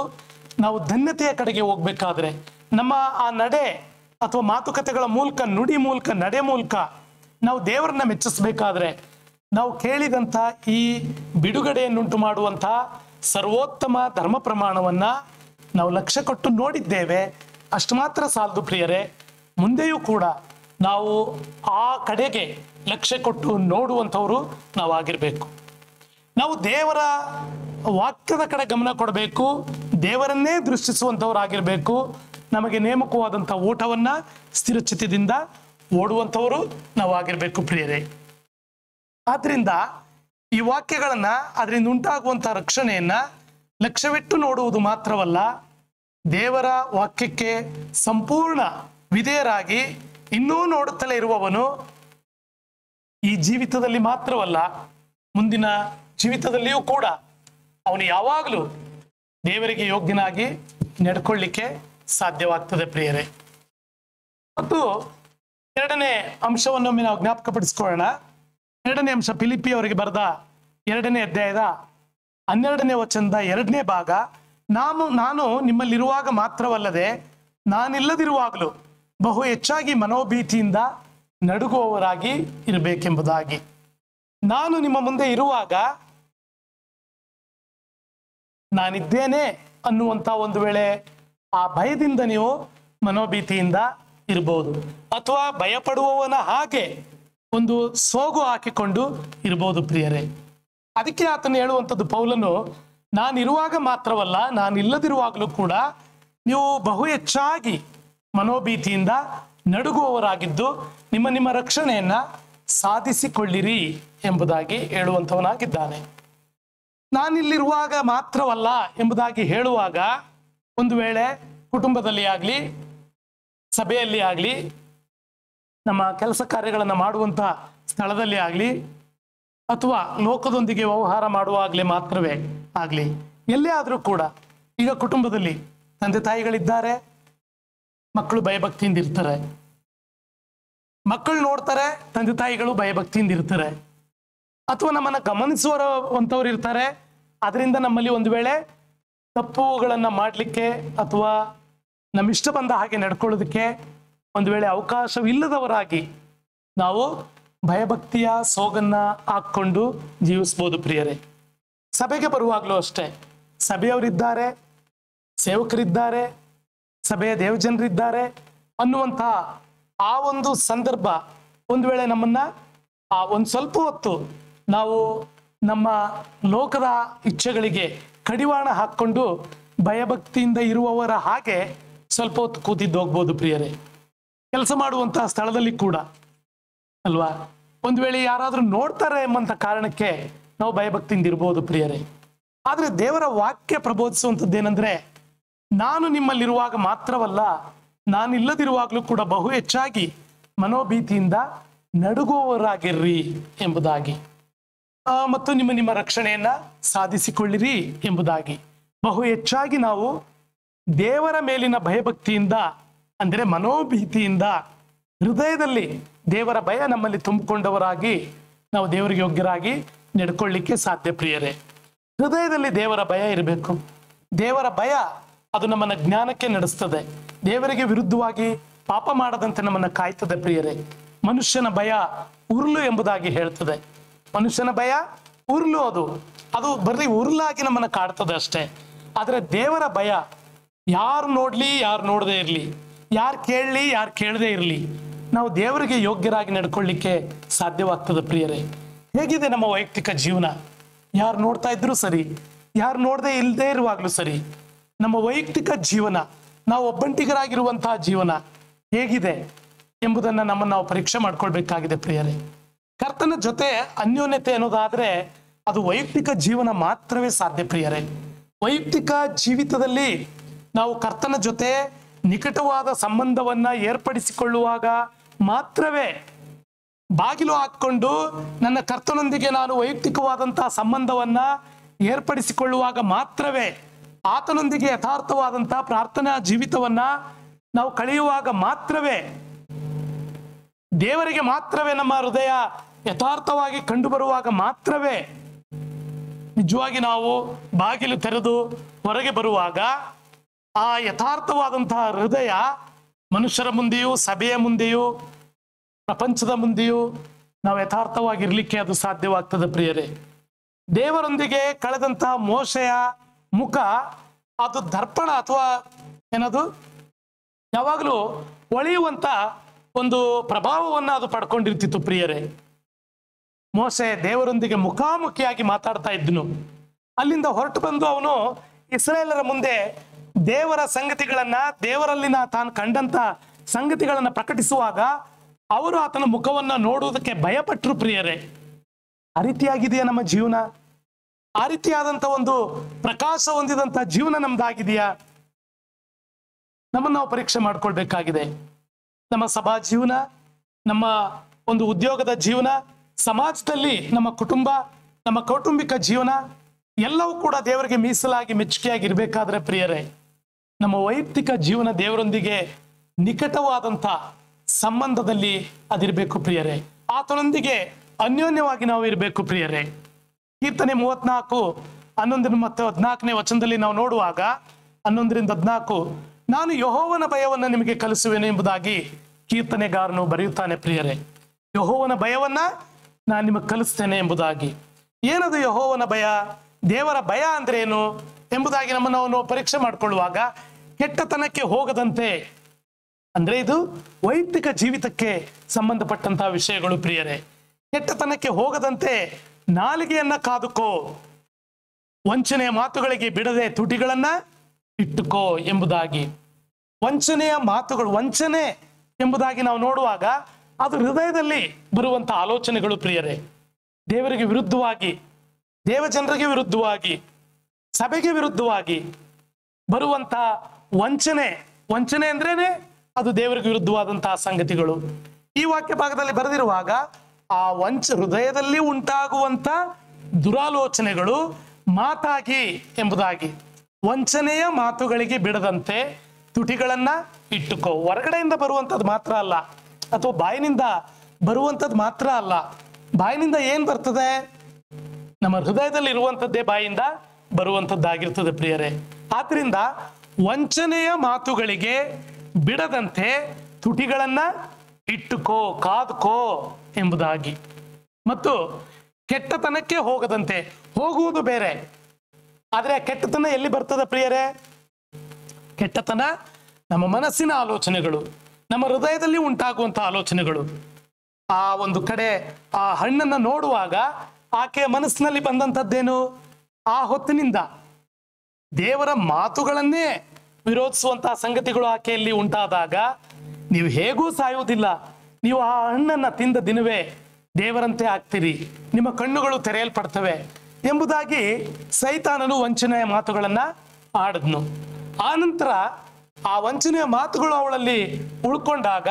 ನಾವು ಧನ್ಯತೆಯ ಕಡೆಗೆ ಹೋಗ್ಬೇಕಾದ್ರೆ, ನಮ್ಮ ಆ ನಡೆ ಅಥವಾ ಮಾತುಕತೆಗಳ ಮೂಲಕ, ನುಡಿ ಮೂಲಕ, ನಡೆ ಮೂಲಕ ನಾವು ದೇವರನ್ನ ಮೆಚ್ಚಿಸ್ಬೇಕಾದ್ರೆ ನಾವು ಕೇಳಿದಂಥ ಈ ಬಿಡುಗಡೆಯನ್ನುಂಟು ಮಾಡುವಂಥ ಸರ್ವೋತ್ತಮ ಧರ್ಮ ಪ್ರಮಾಣವನ್ನ ನಾವು ಲಕ್ಷ್ಯ ಕೊಟ್ಟು ನೋಡಿದ್ದೇವೆ, ಅಷ್ಟು ಮಾತ್ರ ಸಾಲದು ಪ್ರಿಯರೇ. ಮುಂದೆಯೂ ಕೂಡ ನಾವು ಆ ಕಡೆಗೆ ಲಕ್ಷ್ಯ ಕೊಟ್ಟು ನೋಡುವಂಥವ್ರು ನಾವಾಗಿರ್ಬೇಕು. ನಾವು ದೇವರ ವಾಕ್ಯದ ಕಡೆ ಗಮನ ಕೊಡಬೇಕು, ದೇವರನ್ನೇ ದೃಷ್ಟಿಸುವಂಥವ್ರಾಗಿರ್ಬೇಕು. ನಮಗೆ ನೇಮಕವಾದಂಥ ಊಟವನ್ನ ಸ್ಥಿರಚಿತ್ತದಿಂದ ಓಡುವಂಥವರು ನಾವಾಗಿರ್ಬೇಕು ಪ್ರಿಯರೇ. ಆದ್ರಿಂದ ಈ ವಾಕ್ಯಗಳನ್ನ, ಅದರಿಂದ ಉಂಟಾಗುವಂಥ ರಕ್ಷಣೆಯನ್ನ ಲಕ್ಷ್ಯವಿಟ್ಟು ನೋಡುವುದು ಮಾತ್ರವಲ್ಲ, ದೇವರ ವಾಕ್ಯಕ್ಕೆ ಸಂಪೂರ್ಣ ವಿಧೇಯರಾಗಿ ಇನ್ನೂ ನೋಡುತ್ತಲೇ ಇರುವವನು ಈ ಜೀವಿತದಲ್ಲಿ ಮಾತ್ರವಲ್ಲ, ಮುಂದಿನ ಜೀವಿತದಲ್ಲಿಯೂ ಕೂಡ ಅವನು ಯಾವಾಗಲೂ ದೇವರಿಗೆ ಯೋಗ್ಯನಾಗಿ ನಡ್ಕೊಳ್ಳಿಕ್ಕೆ ಸಾಧ್ಯವಾಗ್ತದೆ ಪ್ರಿಯರೇ. ಮತ್ತು ಎರಡನೇ ಅಂಶವನ್ನೊಮ್ಮೆ ನಾವು ಜ್ಞಾಪಕಪಡಿಸ್ಕೊಳ್ಳೋಣ. ಎರಡನೇ ಅಂಶ ಫಿಲಿಪ್ಪಿ ಅವರಿಗೆ ಬರೆದ 2ನೇ ಅಧ್ಯಾಯದ 12ನೇ ವಚನದ 2ನೇ ಭಾಗ, ನಾನು ನಿಮ್ಮಲ್ಲಿರುವಾಗ ಮಾತ್ರವಲ್ಲದೆ ನಾನಿಲ್ಲದಿರುವಾಗಲೂ ಬಹು ಹೆಚ್ಚಾಗಿ ಮನೋಭೀತಿಯಿಂದ ನಡುಗುವವರಾಗಿ ಇರಬೇಕೆಂಬುದಾಗಿ. ನಾನು ನಿಮ್ಮ ಮುಂದೆ ಇರುವಾಗ ನಾನಿದ್ದೇನೆ ಅನ್ನುವಂಥ ಒಂದು ವೇಳೆ ಆ ಭಯದಿಂದ ನೀವು ಮನೋಭೀತಿಯಿಂದ ಇರಬಹುದು, ಅಥವಾ ಭಯಪಡುವವನ ಹಾಗೆ ಒಂದು ಸೋಗು ಹಾಕಿಕೊಂಡು ಇರಬಹುದು ಪ್ರಿಯರೇ. ಅದಕ್ಕೆ ಆತನು ಹೇಳುವಂಥದ್ದು, ಪೌಲನು, ನಾನಿರುವಾಗ ಮಾತ್ರವಲ್ಲ ನಾನಿಲ್ಲದಿರುವಾಗಲೂ ಕೂಡ ನೀವು ಬಹು ಹೆಚ್ಚಾಗಿ ಮನೋಭೀತಿಯಿಂದ ನಡುಗುವವರಾಗಿದ್ದು ನಿಮ್ಮ ರಕ್ಷಣೆಯನ್ನ ಸಾಧಿಸಿಕೊಳ್ಳಿರಿ ಎಂಬುದಾಗಿ ಹೇಳುವಂಥವನಾಗಿದ್ದಾನೆ. ನಾನಿಲ್ಲಿರುವಾಗ ಮಾತ್ರವಲ್ಲ ಎಂಬುದಾಗಿ ಹೇಳುವಾಗ ಒಂದು ವೇಳೆ ಕುಟುಂಬದಲ್ಲಿ ಆಗಲಿ, ಸಭೆಯಲ್ಲಿ ಆಗಲಿ, ನಮ್ಮ ಕೆಲಸ ಕಾರ್ಯಗಳನ್ನು ಮಾಡುವಂಥ ಸ್ಥಳದಲ್ಲಿ ಆಗಲಿ, ಅಥವಾ ಲೋಕದೊಂದಿಗೆ ವ್ಯವಹಾರ ಮಾಡುವಾಗಲೇ ಮಾತ್ರವೇ ಆಗಲಿ, ಎಲ್ಲೇ ಆದರೂ ಕೂಡ, ಈಗ ಕುಟುಂಬದಲ್ಲಿ ತಂದೆ ತಾಯಿಗಳಿದ್ದಾರೆ, ಮಕ್ಕಳು ಭಯಭಕ್ತಿಯಿಂದ ಇರ್ತಾರೆ, ಮಕ್ಕಳು ನೋಡ್ತಾರೆ, ತಂದೆ ತಾಯಿಗಳು ಭಯಭಕ್ತಿಯಿಂದ ಇರ್ತಾರೆ, ಅಥವಾ ನಮ್ಮನ್ನ ಗಮನಿಸುವಂಥವ್ರು ಇರ್ತಾರೆ. ಅದರಿಂದ ನಮ್ಮಲ್ಲಿ ಒಂದು ವೇಳೆ ತಪ್ಪುಗಳನ್ನ ಮಾಡಲಿಕ್ಕೆ ಅಥವಾ ನಮ್ಮಿಷ್ಟ ಬಂದ ಹಾಗೆ ನಡ್ಕೊಳ್ಳೋದಕ್ಕೆ ಒಂದು ವೇಳೆ ಅವಕಾಶವಿಲ್ಲದವರಾಗಿ ನಾವು ಭಯಭಕ್ತಿಯ ಸೋಗನ್ನ ಹಾಕ್ಕೊಂಡು ಜೀವಿಸ್ಬೋದು ಪ್ರಿಯರೇ. ಸಭೆಗೆ ಬರುವಾಗಲೂ ಅಷ್ಟೇ, ಸಭೆಯವರಿದ್ದಾರೆ, ಸೇವಕರಿದ್ದಾರೆ, ಸಭೆಯ ದೇವಜನರಿದ್ದಾರೆ ಅನ್ನುವಂಥ ಆ ಒಂದು ಸಂದರ್ಭ ಒಂದು ವೇಳೆ ನಮ್ಮನ್ನ ಒಂದು ಸ್ವಲ್ಪ ಹೊತ್ತು ನಾವು ನಮ್ಮ ಲೋಕದ ಇಚ್ಛೆಗಳಿಗೆ ಕಡಿವಾಣ ಹಾಕ್ಕೊಂಡು ಭಯಭಕ್ತಿಯಿಂದ ಇರುವವರ ಹಾಗೆ ಸ್ವಲ್ಪ ಹೊತ್ತು ಕೂತಿದ್ದು ಹೋಗ್ಬೋದು ಪ್ರಿಯರೇ. ಕೆಲಸ ಮಾಡುವಂತಹ ಸ್ಥಳದಲ್ಲಿ ಕೂಡ ಅಲ್ವಾ, ಒಂದು ವೇಳೆ ಯಾರಾದ್ರೂ ನೋಡ್ತಾರೆ ಎಂಬಂತ ಕಾರಣಕ್ಕೆ ನಾವು ಭಯಭಕ್ತಿಯಿಂದ ಇರ್ಬೋದು ಪ್ರಿಯರೇ. ಆದ್ರೆ ದೇವರ ವಾಕ್ಯ ಪ್ರಬೋಧಿಸುವಂಥದ್ದೇನೆಂದ್ರೆ, ನಾನು ನಿಮ್ಮಲ್ಲಿರುವಾಗ ಮಾತ್ರವಲ್ಲ, ನಾನಿಲ್ಲದಿರುವಾಗಲೂ ಕೂಡ ಬಹು ಹೆಚ್ಚಾಗಿ ಮನೋಭೀತಿಯಿಂದ ನಡುಗುವವರಾಗಿರ್ರಿ ಎಂಬುದಾಗಿ, ಮತ್ತು ನಿಮ್ಮ ರಕ್ಷಣೆಯನ್ನ ಸಾಧಿಸಿಕೊಳ್ಳಿರಿ ಎಂಬುದಾಗಿ. ಬಹು ಹೆಚ್ಚಾಗಿ ನಾವು ದೇವರ ಮೇಲಿನ ಭಯಭಕ್ತಿಯಿಂದ, ಅಂದರೆ ಮನೋಭೀತಿಯಿಂದ, ಹೃದಯದಲ್ಲಿ ದೇವರ ಭಯ ನಮ್ಮಲ್ಲಿ ತುಂಬಿಕೊಂಡವರಾಗಿ ನಾವು ದೇವರಿಗೆ ಯೋಗ್ಯರಾಗಿ ನಡ್ಕೊಳ್ಳಿಕ್ಕೆ ಸಾಧ್ಯ ಪ್ರಿಯರೇ. ಹೃದಯದಲ್ಲಿ ದೇವರ ಭಯ ಇರಬೇಕು. ದೇವರ ಭಯ ಅದು ನಮ್ಮನ್ನ ಜ್ಞಾನಕ್ಕೆ ನಡೆಸ್ತದೆ, ದೇವರಿಗೆ ವಿರುದ್ಧವಾಗಿ ಪಾಪ ಮಾಡದಂತೆ ನಮ್ಮನ್ನ ಕಾಯ್ತದೆ ಪ್ರಿಯರೇ. ಮನುಷ್ಯನ ಭಯ ಉರುಳು ಎಂಬುದಾಗಿ ಹೇಳ್ತದೆ. ಮನುಷ್ಯನ ಭಯ ಉರುಳು, ಅದು ಬರೀ ಉರುಳಾಗಿ ನಮ್ಮನ್ನ ಕಾಡ್ತದೆ ಅಷ್ಟೇ. ಆದ್ರೆ ದೇವರ ಭಯ ಯಾರು ನೋಡ್ಲಿ, ಯಾರು ನೋಡದೆ ಇರ್ಲಿ, ಯಾರು ಕೇಳಲಿ, ಯಾರು ಕೇಳದೆ ಇರಲಿ, ನಾವು ದೇವರಿಗೆ ಯೋಗ್ಯರಾಗಿ ನಡ್ಕೊಳ್ಳಿಕ್ಕೆ ಸಾಧ್ಯವಾಗ್ತದೆ ಪ್ರಿಯರೇ. ಹೇಗಿದೆ ನಮ್ಮ ವೈಯಕ್ತಿಕ ಜೀವನ? ಯಾರು ನೋಡ್ತಾ ಇದ್ರು ಸರಿ, ಯಾರು ನೋಡದೆ ಇಲ್ಲದೆ ಇರುವಾಗ್ಲೂ ಸರಿ, ನಮ್ಮ ವೈಯಕ್ತಿಕ ಜೀವನ, ನಾವು ಒಬ್ಬಂಟಿಗರಾಗಿರುವಂತಹ ಜೀವನ ಹೇಗಿದೆ ಎಂಬುದನ್ನ ನಮ್ಮನ್ನು ನಾವು ಪರೀಕ್ಷೆ ಮಾಡ್ಕೊಳ್ಬೇಕಾಗಿದೆ ಪ್ರಿಯರೇ. ಕರ್ತನ ಜೊತೆ ಅನ್ಯೋನ್ಯತೆ ಅನ್ನೋದಾದ್ರೆ ಅದು ವೈಯಕ್ತಿಕ ಜೀವನ ಮಾತ್ರವೇ ಸಾಧ್ಯ ಪ್ರಿಯರೇ. ವೈಯಕ್ತಿಕ ಜೀವಿತದಲ್ಲಿ ನಾವು ಕರ್ತನ ಜೊತೆ ನಿಕಟವಾದ ಸಂಬಂಧವನ್ನ ಏರ್ಪಡಿಸಿಕೊಳ್ಳುವಾಗ ಮಾತ್ರವೇ, ಬಾಗಿಲು ಹಾಕೊಂಡು ನನ್ನ ಕರ್ತನೊಂದಿಗೆ ನಾನು ವೈಯಕ್ತಿಕವಾದಂತಹ ಸಂಬಂಧವನ್ನ ಏರ್ಪಡಿಸಿಕೊಳ್ಳುವಾಗ ಮಾತ್ರವೇ, ಆತನೊಂದಿಗೆ ಯಥಾರ್ಥವಾದಂತಹ ಪ್ರಾರ್ಥನಾ ಜೀವಿತವನ್ನ ನಾವು ಕಳೆಯುವಾಗ ಮಾತ್ರವೇ, ದೇವರಿಗೆ ಮಾತ್ರವೇ ನಮ್ಮ ಹೃದಯ ಯಥಾರ್ಥವಾಗಿ ಕಂಡು ಬರುವಾಗ ಮಾತ್ರವೇ ನಿಜವಾಗಿ ನಾವು ಬಾಗಿಲು ತೆರೆದು ಹೊರಗೆ ಬರುವಾಗ ಆ ಯಥಾರ್ಥವಾದಂತಹ ಹೃದಯ ಮನುಷ್ಯರ ಮುಂದೆಯೂ, ಸಭೆಯ ಮುಂದೆಯೂ, ಪ್ರಪಂಚದ ಮುಂದೆಯೂ ನಾವು ಯಥಾರ್ಥವಾಗಿರ್ಲಿಕ್ಕೆ ಅದು ಸಾಧ್ಯವಾಗ್ತದೆ ಪ್ರಿಯರೇ. ದೇವರೊಂದಿಗೆ ಕಳೆದಂತಹ ಮೋಶೆಯ ಮುಖ ಅದು ದರ್ಪಣ ಅಥವಾ ಏನದು ಯಾವಾಗಲೂ ಹೊಳೆಯುವಂತ ಒಂದು ಪ್ರಭಾವವನ್ನ ಅದು ಪಡ್ಕೊಂಡಿರ್ತಿತ್ತು ಪ್ರಿಯರೇ. ಮೋಶೆ ದೇವರೊಂದಿಗೆ ಮುಖಾಮುಖಿಯಾಗಿ ಮಾತಾಡ್ತಾ ಇದ್ದನು. ಅಲ್ಲಿಂದ ಹೊರಟು ಬಂದು ಅವನು ಇಸ್ರಾಯೇಲರ ಮುಂದೆ ದೇವರ ಸಂಗತಿಗಳನ್ನ, ದೇವರಲ್ಲಿನ ತಾನು ಕಂಡಂತ ಸಂಗತಿಗಳನ್ನ ಪ್ರಕಟಿಸುವಾಗ ಅವರು ಆತನ ಮುಖವನ್ನ ನೋಡುವುದಕ್ಕೆ ಭಯಪಟ್ಟರು ಪ್ರಿಯರೇ. ಆ ರೀತಿಯಾಗಿದೆಯಾ ನಮ್ಮ ಜೀವನ? ಆ ರೀತಿಯಾದಂತ ಒಂದು ಪ್ರಕಾಶ ಹೊಂದಿದಂತ ಜೀವನ ನಮ್ದಾಗಿದೆಯಾ? ನಮ್ಮನ್ನು ನಾವು ಪರೀಕ್ಷೆ ಮಾಡ್ಕೊಳ್ಬೇಕಾಗಿದೆ. ನಮ್ಮ ಸಭಾ ಜೀವನ, ನಮ್ಮ ಒಂದು ಉದ್ಯೋಗದ ಜೀವನ, ಸಮಾಜದಲ್ಲಿ ನಮ್ಮ ಕುಟುಂಬ, ನಮ್ಮ ಕೌಟುಂಬಿಕ ಜೀವನ ಎಲ್ಲವೂ ಕೂಡ ದೇವರಿಗೆ ಮೀಸಲಾಗಿ ಮೆಚ್ಚುಗೆಯಾಗಿ ಇರಬೇಕಾದ್ರೆ ಪ್ರಿಯರೇ, ನಮ್ಮ ವೈಯಕ್ತಿಕ ಜೀವನ ದೇವರೊಂದಿಗೆ ನಿಕಟವಾದಂಥ ಸಂಬಂಧದಲ್ಲಿ ಅದಿರಬೇಕು ಪ್ರಿಯರೇ. ಆತನೊಂದಿಗೆ ಅನ್ಯೋನ್ಯವಾಗಿ ನಾವು ಇರಬೇಕು ಪ್ರಿಯರೇ. ಕೀರ್ತನೆ 34:11 ಮತ್ತು 14ನೇ ವಚನದಲ್ಲಿ ನಾವು ನೋಡುವಾಗ 11-14, ನಾನು ಯೆಹೋವನ ಭಯವನ್ನ ನಿಮಗೆ ಕಲಿಸುವೆನು ಎಂಬುದಾಗಿ ಕೀರ್ತನೆಗಾರನು ಬರೆಯುತ್ತಾನೆ ಪ್ರಿಯರೇ. ಯೆಹೋವನ ಭಯವನ್ನ ನಾನು ನಿಮಗೆ ಕಲಿಸ್ತೇನೆ ಎಂಬುದಾಗಿ. ಏನದು ಯೆಹೋವನ ಭಯ? ದೇವರ ಭಯ ಅಂದ್ರೆ ಏನು ಎಂಬುದಾಗಿ ನಮ್ಮನ್ನು ನಾವು ಪರೀಕ್ಷೆ ಮಾಡಿಕೊಳ್ಳುವಾಗ, ಕೆಟ್ಟತನಕ್ಕೆ ಹೋಗದಂತೆ, ಅಂದ್ರೆ ಇದು ವೈಯಕ್ತಿಕ ಜೀವಿತಕ್ಕೆ ಸಂಬಂಧಪಟ್ಟಂತಹ ವಿಷಯಗಳು ಪ್ರಿಯರೇ. ಕೆಟ್ಟತನಕ್ಕೆ ಹೋಗದಂತೆ ನಾಲಿಗೆಯನ್ನ ಕಾದುಕೋ, ವಂಚನೆಯ ಮಾತುಗಳಿಗೆ ಬಿಡದೆ ತುಟಿಗಳನ್ನ ಇಟ್ಟುಕೋ ಎಂಬುದಾಗಿ. ವಂಚನೆಯ ಮಾತುಗಳು, ವಂಚನೆ ಎಂಬುದಾಗಿ ನಾವು ನೋಡುವಾಗ ಅದು ಹೃದಯದಲ್ಲಿ ಬರುವಂತಹ ಆಲೋಚನೆಗಳು ಪ್ರಿಯರೇ. ದೇವರಿಗೆ ವಿರುದ್ಧವಾಗಿ, ದೇವಜನರಿಗೆ ವಿರುದ್ಧವಾಗಿ, ಸಭೆಗೆ ವಿರುದ್ಧವಾಗಿ ಬರುವಂತಹ ವಂಚನೆ. ವಂಚನೆ ಅಂದ್ರೇನೆ ಅದು ದೇವರಿಗೆ ವಿರುದ್ಧವಾದಂತಹ ಸಂಗತಿಗಳು. ಈ ವಾಕ್ಯ ಭಾಗದಲ್ಲಿ ಬರೆದಿರುವಾಗ ಆ ಹೃದಯದಲ್ಲಿ ಉಂಟಾಗುವಂತ ದುರಾಲೋಚನೆಗಳು ಮಾತಾಗಿ ಎಂಬುದಾಗಿ. ವಂಚನೆಯ ಮಾತುಗಳಿಗೆ ಬಿಡದಂತೆ ತುಟಿಗಳನ್ನ ಇಟ್ಟುಕೋ. ಹೊರಗಡೆಯಿಂದ ಬರುವಂಥದ್ದು ಮಾತ್ರ ಅಲ್ಲ, ಅಥವಾ ಬಾಯಿನಿಂದ ಬರುವಂಥದ್ದು ಮಾತ್ರ ಅಲ್ಲ. ಬಾಯಿನಿಂದ ಏನ್ ಬರ್ತದೆ? ನಮ್ಮ ಹೃದಯದಲ್ಲಿ ಇರುವಂಥದ್ದೇ ಬಾಯಿಂದ ಬರುವಂಥದ್ದಾಗಿರ್ತದೆ ಪ್ರಿಯರೇ. ಆದ್ರಿಂದ ವಂಚನೆಯ ಮಾತುಗಳಿಗೆ ಬಿಡದಂತೆ ತುಟಿಗಳನ್ನ ಇಟ್ಟುಕೋ, ಕಾದುಕೋ ಎಂಬುದಾಗಿ. ಮತ್ತು ಕೆಟ್ಟತನಕ್ಕೆ ಹೋಗದಂತೆ. ಹೋಗುವುದು ಬೇರೆ, ಆದ್ರೆ ಕೆಟ್ಟತನ ಎಲ್ಲಿ ಬರ್ತದೆ ಪ್ರಿಯರೇ? ಕೆಟ್ಟತನ ನಮ್ಮ ಮನಸ್ಸಿನ ಆಲೋಚನೆಗಳು, ನಮ್ಮ ಹೃದಯದಲ್ಲಿ ಉಂಟಾಗುವಂತಹ ಆಲೋಚನೆಗಳು. ಆ ಒಂದು ಕಡೆ ಆ ಹಣ್ಣನ್ನ ನೋಡುವಾಗ ಆಕೆಯ ಮನಸ್ಸಿನಲ್ಲಿ ಬಂದಂಥದ್ದೇನು? ಆ ಹೊತ್ತಿನಿಂದ ದೇವರ ಮಾತುಗಳನ್ನೇ ವಿರೋಧಿಸುವಂತಹ ಸಂಗತಿಗಳು ಆಕೆಯಲ್ಲಿ ಉಂಟಾದಾಗ ನೀವು ಹೇಗೂ ಸಾಯುವುದಿಲ್ಲ, ನೀವು ಆ ಹಣ್ಣನ್ನ ತಿಂದ ದಿನವೇ ದೇವರಂತೆ ಆಗ್ತೀರಿ, ನಿಮ್ಮ ಕಣ್ಣುಗಳು ತೆರೆಯಲ್ಪಡ್ತವೆ ಎಂಬುದಾಗಿ ಸೈತಾನನು ವಂಚನೆಯ ಮಾತುಗಳನ್ನ ಆಡಿದ್ನು. ಆ ನಂತರ ಆ ವಂಚನೆಯ ಮಾತುಗಳು ಅವಳಲ್ಲಿ ಉಳ್ಕೊಂಡಾಗ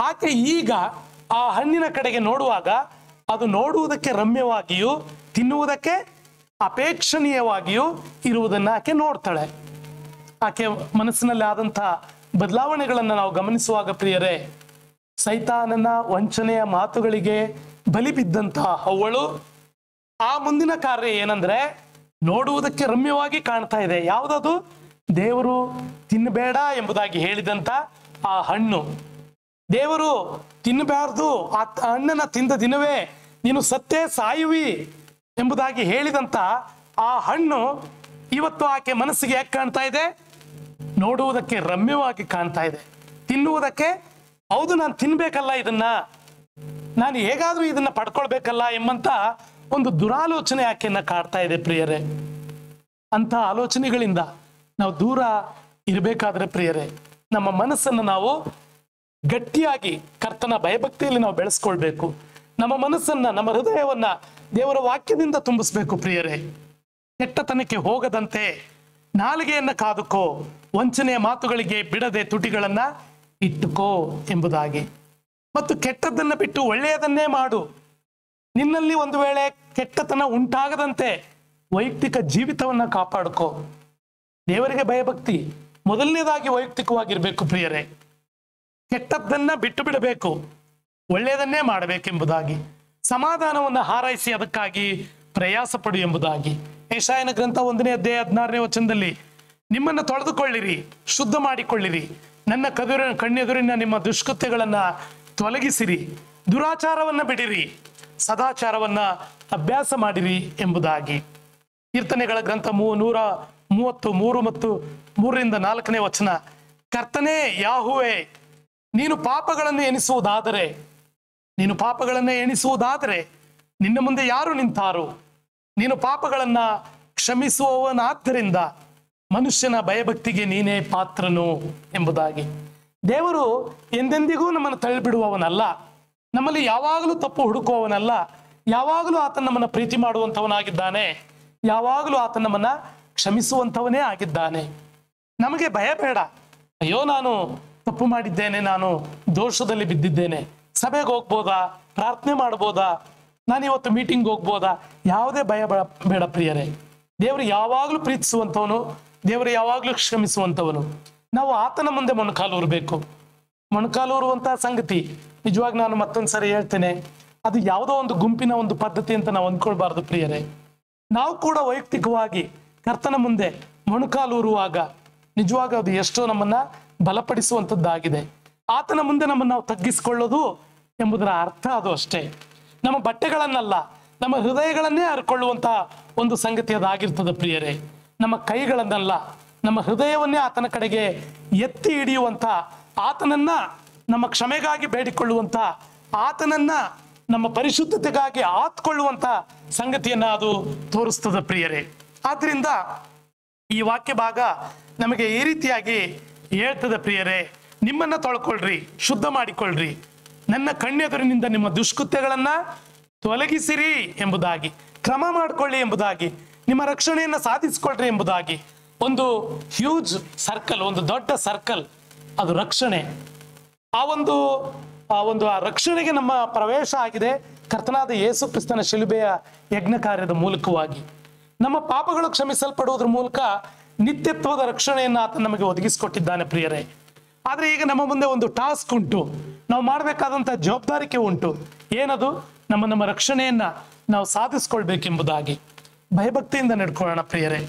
ಆಕೆ ಈಗ ಆ ಹಣ್ಣಿನ ಕಡೆಗೆ ನೋಡುವಾಗ ಅದು ನೋಡುವುದಕ್ಕೆ ರಮ್ಯವಾಗಿಯೂ ತಿನ್ನುವುದಕ್ಕೆ ಅಪೇಕ್ಷಣೀಯವಾಗಿಯೂ ಇರುವುದನ್ನ ಆಕೆ ನೋಡ್ತಾಳೆ. ಆಕೆ ಮನಸ್ಸಿನಲ್ಲಿ ಆದಂಥ ಬದಲಾವಣೆಗಳನ್ನು ನಾವು ಗಮನಿಸುವಾಗ ಪ್ರಿಯರೇ, ಸೈತಾನನ ವಂಚನೆಯ ಮಾತುಗಳಿಗೆ ಬಲಿ ಬಿದ್ದಂತಹ ಅವಳು ಆ ಮುಂದಿನ ಕಾರ್ಯ ಏನಂದ್ರೆ, ನೋಡುವುದಕ್ಕೆ ರಮ್ಯವಾಗಿ ಕಾಣ್ತಾ ಇದೆ. ಯಾವುದದು? ದೇವರು ತಿನ್ನಬೇಡ ಎಂಬುದಾಗಿ ಹೇಳಿದಂತ ಆ ಹಣ್ಣು. ದೇವರು ತಿನ್ನಬಾರ್ದು, ಆ ಹಣ್ಣನ್ನ ತಿಂದ ದಿನವೇ ನೀನು ಸತ್ತೇ ಸಾಯುವಿ ಎಂಬುದಾಗಿ ಹೇಳಿದಂತ ಆ ಹಣ್ಣು ಇವತ್ತು ಆಕೆ ಮನಸ್ಸಿಗೆ ಯಾಕೆ ಕಾಣ್ತಾ ಇದೆ? ನೋಡುವುದಕ್ಕೆ ರಮ್ಯವಾಗಿ ಕಾಣ್ತಾ ಇದೆ. ತಿನ್ನುವುದಕ್ಕೆ ಹೌದು ನಾನು ತಿನ್ಬೇಕಲ್ಲ, ಇದನ್ನ ನಾನು ಹೇಗಾದ್ರೂ ಇದನ್ನ ಪಡ್ಕೊಳ್ಬೇಕಲ್ಲ ಎಂಬಂತ ಒಂದು ದುರಾಲೋಚನೆ ಆಕೆಯನ್ನ ಕಾಡ್ತಾ ಇದೆ ಪ್ರಿಯರೇ. ಅಂತ ಆಲೋಚನೆಗಳಿಂದ ನಾವು ದೂರ ಇರಬೇಕಾದ್ರೆ ಪ್ರಿಯರೇ, ನಮ್ಮ ಮನಸ್ಸನ್ನು ನಾವು ಗಟ್ಟಿಯಾಗಿ ಕರ್ತನ ಭಯಭಕ್ತಿಯಲ್ಲಿ ನಾವು ಬೆಳೆಸ್ಕೊಳ್ಬೇಕು. ನಮ್ಮ ಮನಸ್ಸನ್ನ, ನಮ್ಮ ಹೃದಯವನ್ನ ದೇವರ ವಾಕ್ಯದಿಂದ ತುಂಬಿಸ್ಬೇಕು ಪ್ರಿಯರೇ. ಕೆಟ್ಟತನಕ್ಕೆ ಹೋಗದಂತೆ ನಾಲಿಗೆಯನ್ನ ಕಾದುಕೋ, ವಂಚನೆಯ ಮಾತುಗಳಿಗೆ ಬಿಡದೆ ತುಟಿಗಳನ್ನ ಇಟ್ಟುಕೋ ಎಂಬುದಾಗಿ. ಮತ್ತು ಕೆಟ್ಟದ್ದನ್ನ ಬಿಟ್ಟು ಒಳ್ಳೆಯದನ್ನೇ ಮಾಡು. ನಿನ್ನಲ್ಲಿ ಒಂದು ವೇಳೆ ಕೆಟ್ಟತನ ಉಂಟಾಗದಂತೆ ವೈಯಕ್ತಿಕ ಜೀವಿತವನ್ನ ಕಾಪಾಡ್ಕೋ. ದೇವರಿಗೆ ಭಯಭಕ್ತಿ ಮೊದಲನೇದಾಗಿ ವೈಯಕ್ತಿಕವಾಗಿರ್ಬೇಕು ಪ್ರಿಯರೇ. ಕೆಟ್ಟದ್ದನ್ನ ಬಿಟ್ಟು ಬಿಡಬೇಕು, ಒಳ್ಳೆಯದನ್ನೇ ಮಾಡಬೇಕೆಂಬುದಾಗಿ. ಸಮಾಧಾನವನ್ನ ಹಾರೈಸಿ ಅದಕ್ಕಾಗಿ ಪ್ರಯಾಸ ಪಡು ಎಂಬುದಾಗಿ. ಯೆಶಾಯನ ಗ್ರಂಥ 1ನೇ ಅಧ್ಯಾಯ 16ನೇ ವಚನದಲ್ಲಿ, ನಿಮ್ಮನ್ನು ತೊಳೆದುಕೊಳ್ಳಿರಿ, ಶುದ್ಧ ಮಾಡಿಕೊಳ್ಳಿರಿ, ನನ್ನ ಕಣ್ಣೆದುರಿನ ನಿಮ್ಮ ದುಷ್ಕೃತ್ಯಗಳನ್ನ ತೊಲಗಿಸಿರಿ, ದುರಾಚಾರವನ್ನ ಬಿಡಿರಿ, ಸದಾಚಾರವನ್ನ ಅಭ್ಯಾಸ ಮಾಡಿರಿ ಎಂಬುದಾಗಿ. ಕೀರ್ತನೆಗಳ ಗ್ರಂಥ 133 ಮತ್ತು 3ರಿಂದ 4ನೇ ವಚನ, ಕರ್ತನೇ ಯಾಹುವೆ, ನೀನು ಪಾಪಗಳನ್ನು ಎಣಿಸುವುದಾದರೆ ನಿನ್ನ ಮುಂದೆ ಯಾರು ನಿಂತಾರು? ನೀನು ಪಾಪಗಳನ್ನ ಕ್ಷಮಿಸುವವನಾದ್ದರಿಂದ ಮನುಷ್ಯನ ಭಯಭಕ್ತಿಗೆ ನೀನೇ ಪಾತ್ರನು ಎಂಬುದಾಗಿ. ದೇವರು ಎಂದೆಂದಿಗೂ ನಮ್ಮನ್ನು ತಳ್ಳಿಬಿಡುವವನಲ್ಲ, ನಮ್ಮಲ್ಲಿ ಯಾವಾಗಲೂ ತಪ್ಪು ಹುಡುಕುವವನಲ್ಲ. ಯಾವಾಗಲೂ ಆತನ ನಮ್ಮನ್ನ ಪ್ರೀತಿ ಮಾಡುವಂಥವನಾಗಿದ್ದಾನೆ, ಯಾವಾಗಲೂ ಆತನ ನಮ್ಮನ್ನ ಕ್ಷಮಿಸುವಂಥವನೇ ಆಗಿದ್ದಾನೆ. ನಮಗೆ ಭಯ ಬೇಡ. ಅಯ್ಯೋ ನಾನು ತಪ್ಪು ಮಾಡಿದ್ದೇನೆ, ನಾನು ದೋಷದಲ್ಲಿ ಬಿದ್ದಿದ್ದೇನೆ, ಸಭೆಗೆ ಹೋಗ್ಬೋದಾ, ಪ್ರಾರ್ಥನೆ ಮಾಡ್ಬೋದಾ, ನಾನು ಇವತ್ತು ಮೀಟಿಂಗ್ ಹೋಗ್ಬೋದಾ? ಯಾವುದೇ ಭಯ ಬೇಡ ಪ್ರಿಯರೇ. ದೇವರು ಯಾವಾಗಲೂ ಪ್ರೀತಿಸುವಂಥವನು, ದೇವರು ಯಾವಾಗಲೂ ಕ್ಷಮಿಸುವಂಥವನು. ನಾವು ಆತನ ಮುಂದೆ ಮೊಣಕಾಲೂರಬೇಕು. ಮೊಣಕಾಲೂರುವಂತಹ ಸಂಗತಿ ನಿಜವಾಗಿ ನಾನು ಮತ್ತೊಂದ್ಸರಿ ಹೇಳ್ತೇನೆ, ಅದು ಯಾವುದೋ ಒಂದು ಗುಂಪಿನ ಒಂದು ಪದ್ಧತಿ ಅಂತ ನಾವು ಅಂದ್ಕೊಳ್ಬಾರ್ದು ಪ್ರಿಯರೇ. ನಾವು ಕೂಡ ವೈಯಕ್ತಿಕವಾಗಿ ಕರ್ತನ ಮುಂದೆ ಮೊಣಕಾಲೂರುವಾಗ ನಿಜವಾಗ ಅದು ಎಷ್ಟೋ ನಮ್ಮನ್ನ ಬಲಪಡಿಸುವಂಥದ್ದಾಗಿದೆ. ಆತನ ಮುಂದೆ ನಮ್ಮನ್ನು ನಾವು ತಗ್ಗಿಸಿಕೊಳ್ಳೋದು ಎಂಬುದರ ಅರ್ಥ ಅದು ಅಷ್ಟೇ. ನಮ್ಮ ಬಟ್ಟೆಗಳನ್ನಲ್ಲ, ನಮ್ಮ ಹೃದಯಗಳನ್ನೇ ಹರ್ಕೊಳ್ಳುವಂತ ಒಂದು ಸಂಗತಿ ಅದಾಗಿರ್ತದೆ ಪ್ರಿಯರೇ. ನಮ್ಮ ಕೈಗಳನ್ನಲ್ಲ, ನಮ್ಮ ಹೃದಯವನ್ನೇ ಆತನ ಕಡೆಗೆ ಎತ್ತಿ ಹಿಡಿಯುವಂತ, ಆತನನ್ನ ನಮ್ಮ ಕ್ಷಮೆಗಾಗಿ ಬೇಡಿಕೊಳ್ಳುವಂತ, ಆತನನ್ನ ನಮ್ಮ ಪರಿಶುದ್ಧತೆಗಾಗಿ ಆತ್ಕೊಳ್ಳುವಂತ ಸಂಗತಿಯನ್ನ ಅದು ತೋರಿಸ್ತದೆ ಪ್ರಿಯರೇ. ಆದ್ರಿಂದ ಈ ವಾಕ್ಯ ಭಾಗ ನಮಗೆ ಈ ರೀತಿಯಾಗಿ ಹೇಳ್ತದೆ ಪ್ರಿಯರೇ, ನಿಮ್ಮನ್ನ ತೊಳ್ಕೊಳ್ರಿ, ಶುದ್ಧ ಮಾಡಿಕೊಳ್ಳ್ರಿ, ನನ್ನ ಕಣ್ಣೆದುರಿನಿಂದ ನಿಮ್ಮ ದುಷ್ಕೃತ್ಯಗಳನ್ನ ತೊಲಗಿಸಿರಿ ಎಂಬುದಾಗಿ, ಕ್ರಮ ಮಾಡಿಕೊಳ್ಳಿ ಎಂಬುದಾಗಿ, ನಿಮ್ಮ ರಕ್ಷಣೆಯನ್ನ ಸಾಧಿಸಿಕೊಳ್ಳ್ರಿ ಎಂಬುದಾಗಿ. ಒಂದು ಹ್ಯೂಜ್ ಸರ್ಕಲ್, ಒಂದು ದೊಡ್ಡ ಸರ್ಕಲ್, ಅದು ರಕ್ಷಣೆ. ಆ ಒಂದು ರಕ್ಷಣೆಗೆ ನಮ್ಮ ಪ್ರವೇಶ ಆಗಿದೆ ಕರ್ತನಾದ ಯೇಸು ಕ್ರಿಸ್ತನ ಶಿಲುಬೆಯ ಯಜ್ಞ ಕಾರ್ಯದ ಮೂಲಕವಾಗಿ. ನಮ್ಮ ಪಾಪಗಳು ಕ್ಷಮಿಸಲ್ಪಡುವುದರ ಮೂಲಕ ನಿತ್ಯತ್ವದ ರಕ್ಷಣೆಯನ್ನು ಆತ ನಮಗೆ ಒದಗಿಸಿಕೊಟ್ಟಿದ್ದಾನೆ ಪ್ರಿಯರೇ. ಆದ್ರೆ ಈಗ ನಮ್ಮ ಮುಂದೆ ಒಂದು ಟಾಸ್ಕ್ ಉಂಟು. ನಾವು ಮಾಡಬೇಕಾದಂಥ ಜವಾಬ್ದಾರಿಕೆ ಉಂಟು. ಏನದು? ನಮ್ಮ ರಕ್ಷಣೆಯನ್ನ ನಾವು ಸಾಧಿಸ್ಕೊಳ್ಬೇಕೆಂಬುದಾಗಿ. ಭಯಭಕ್ತಿಯಿಂದ ನಡ್ಕೊಳ್ಳೋಣ ಪ್ರಿಯರೇ.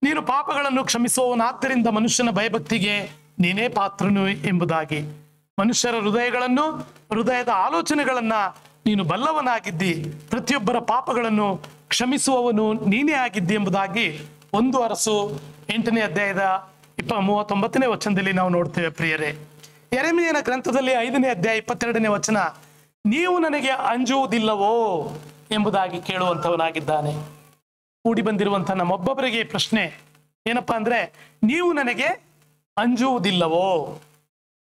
ನೀನು ಪಾಪಗಳನ್ನು ಕ್ಷಮಿಸುವವನಾದ್ದರಿಂದ ಮನುಷ್ಯನ ಭಯಭಕ್ತಿಗೆ ನೀನೇ ಪಾತ್ರನು ಎಂಬುದಾಗಿ. ಮನುಷ್ಯರ ಹೃದಯಗಳನ್ನು, ಹೃದಯದ ಆಲೋಚನೆಗಳನ್ನ ನೀನು ಬಲ್ಲವನಾಗಿದ್ದಿ, ಪ್ರತಿಯೊಬ್ಬರ ಪಾಪಗಳನ್ನು ಕ್ಷಮಿಸುವವನು ನೀನೇ ಆಗಿದ್ದಿ ಎಂಬುದಾಗಿ 1 ಅರಸು 8ನೇ ಅಧ್ಯಾಯದ 39ನೇ ವಚನದಲ್ಲಿ ನಾವು ನೋಡ್ತೇವೆ ಪ್ರಿಯರೇ. ಯೆರೆಮೀಯನ ಗ್ರಂಥದಲ್ಲಿ 5ನೇ ಅಧ್ಯಾಯ 22ನೇ ವಚನ, ನೀವು ನನಗೆ ಅಂಜುವುದಿಲ್ಲವೋ ಎಂಬುದಾಗಿ ಕೇಳುವಂಥವನಾಗಿದ್ದಾನೆ. ಕೂಡಿ ಬಂದಿರುವಂಥ ನಮ್ಮೊಬ್ಬೊಬ್ಬರಿಗೆ ಪ್ರಶ್ನೆ ಏನಪ್ಪಾ ಅಂದ್ರೆ, ನೀವು ನನಗೆ ಅಂಜುವುದಿಲ್ಲವೋ,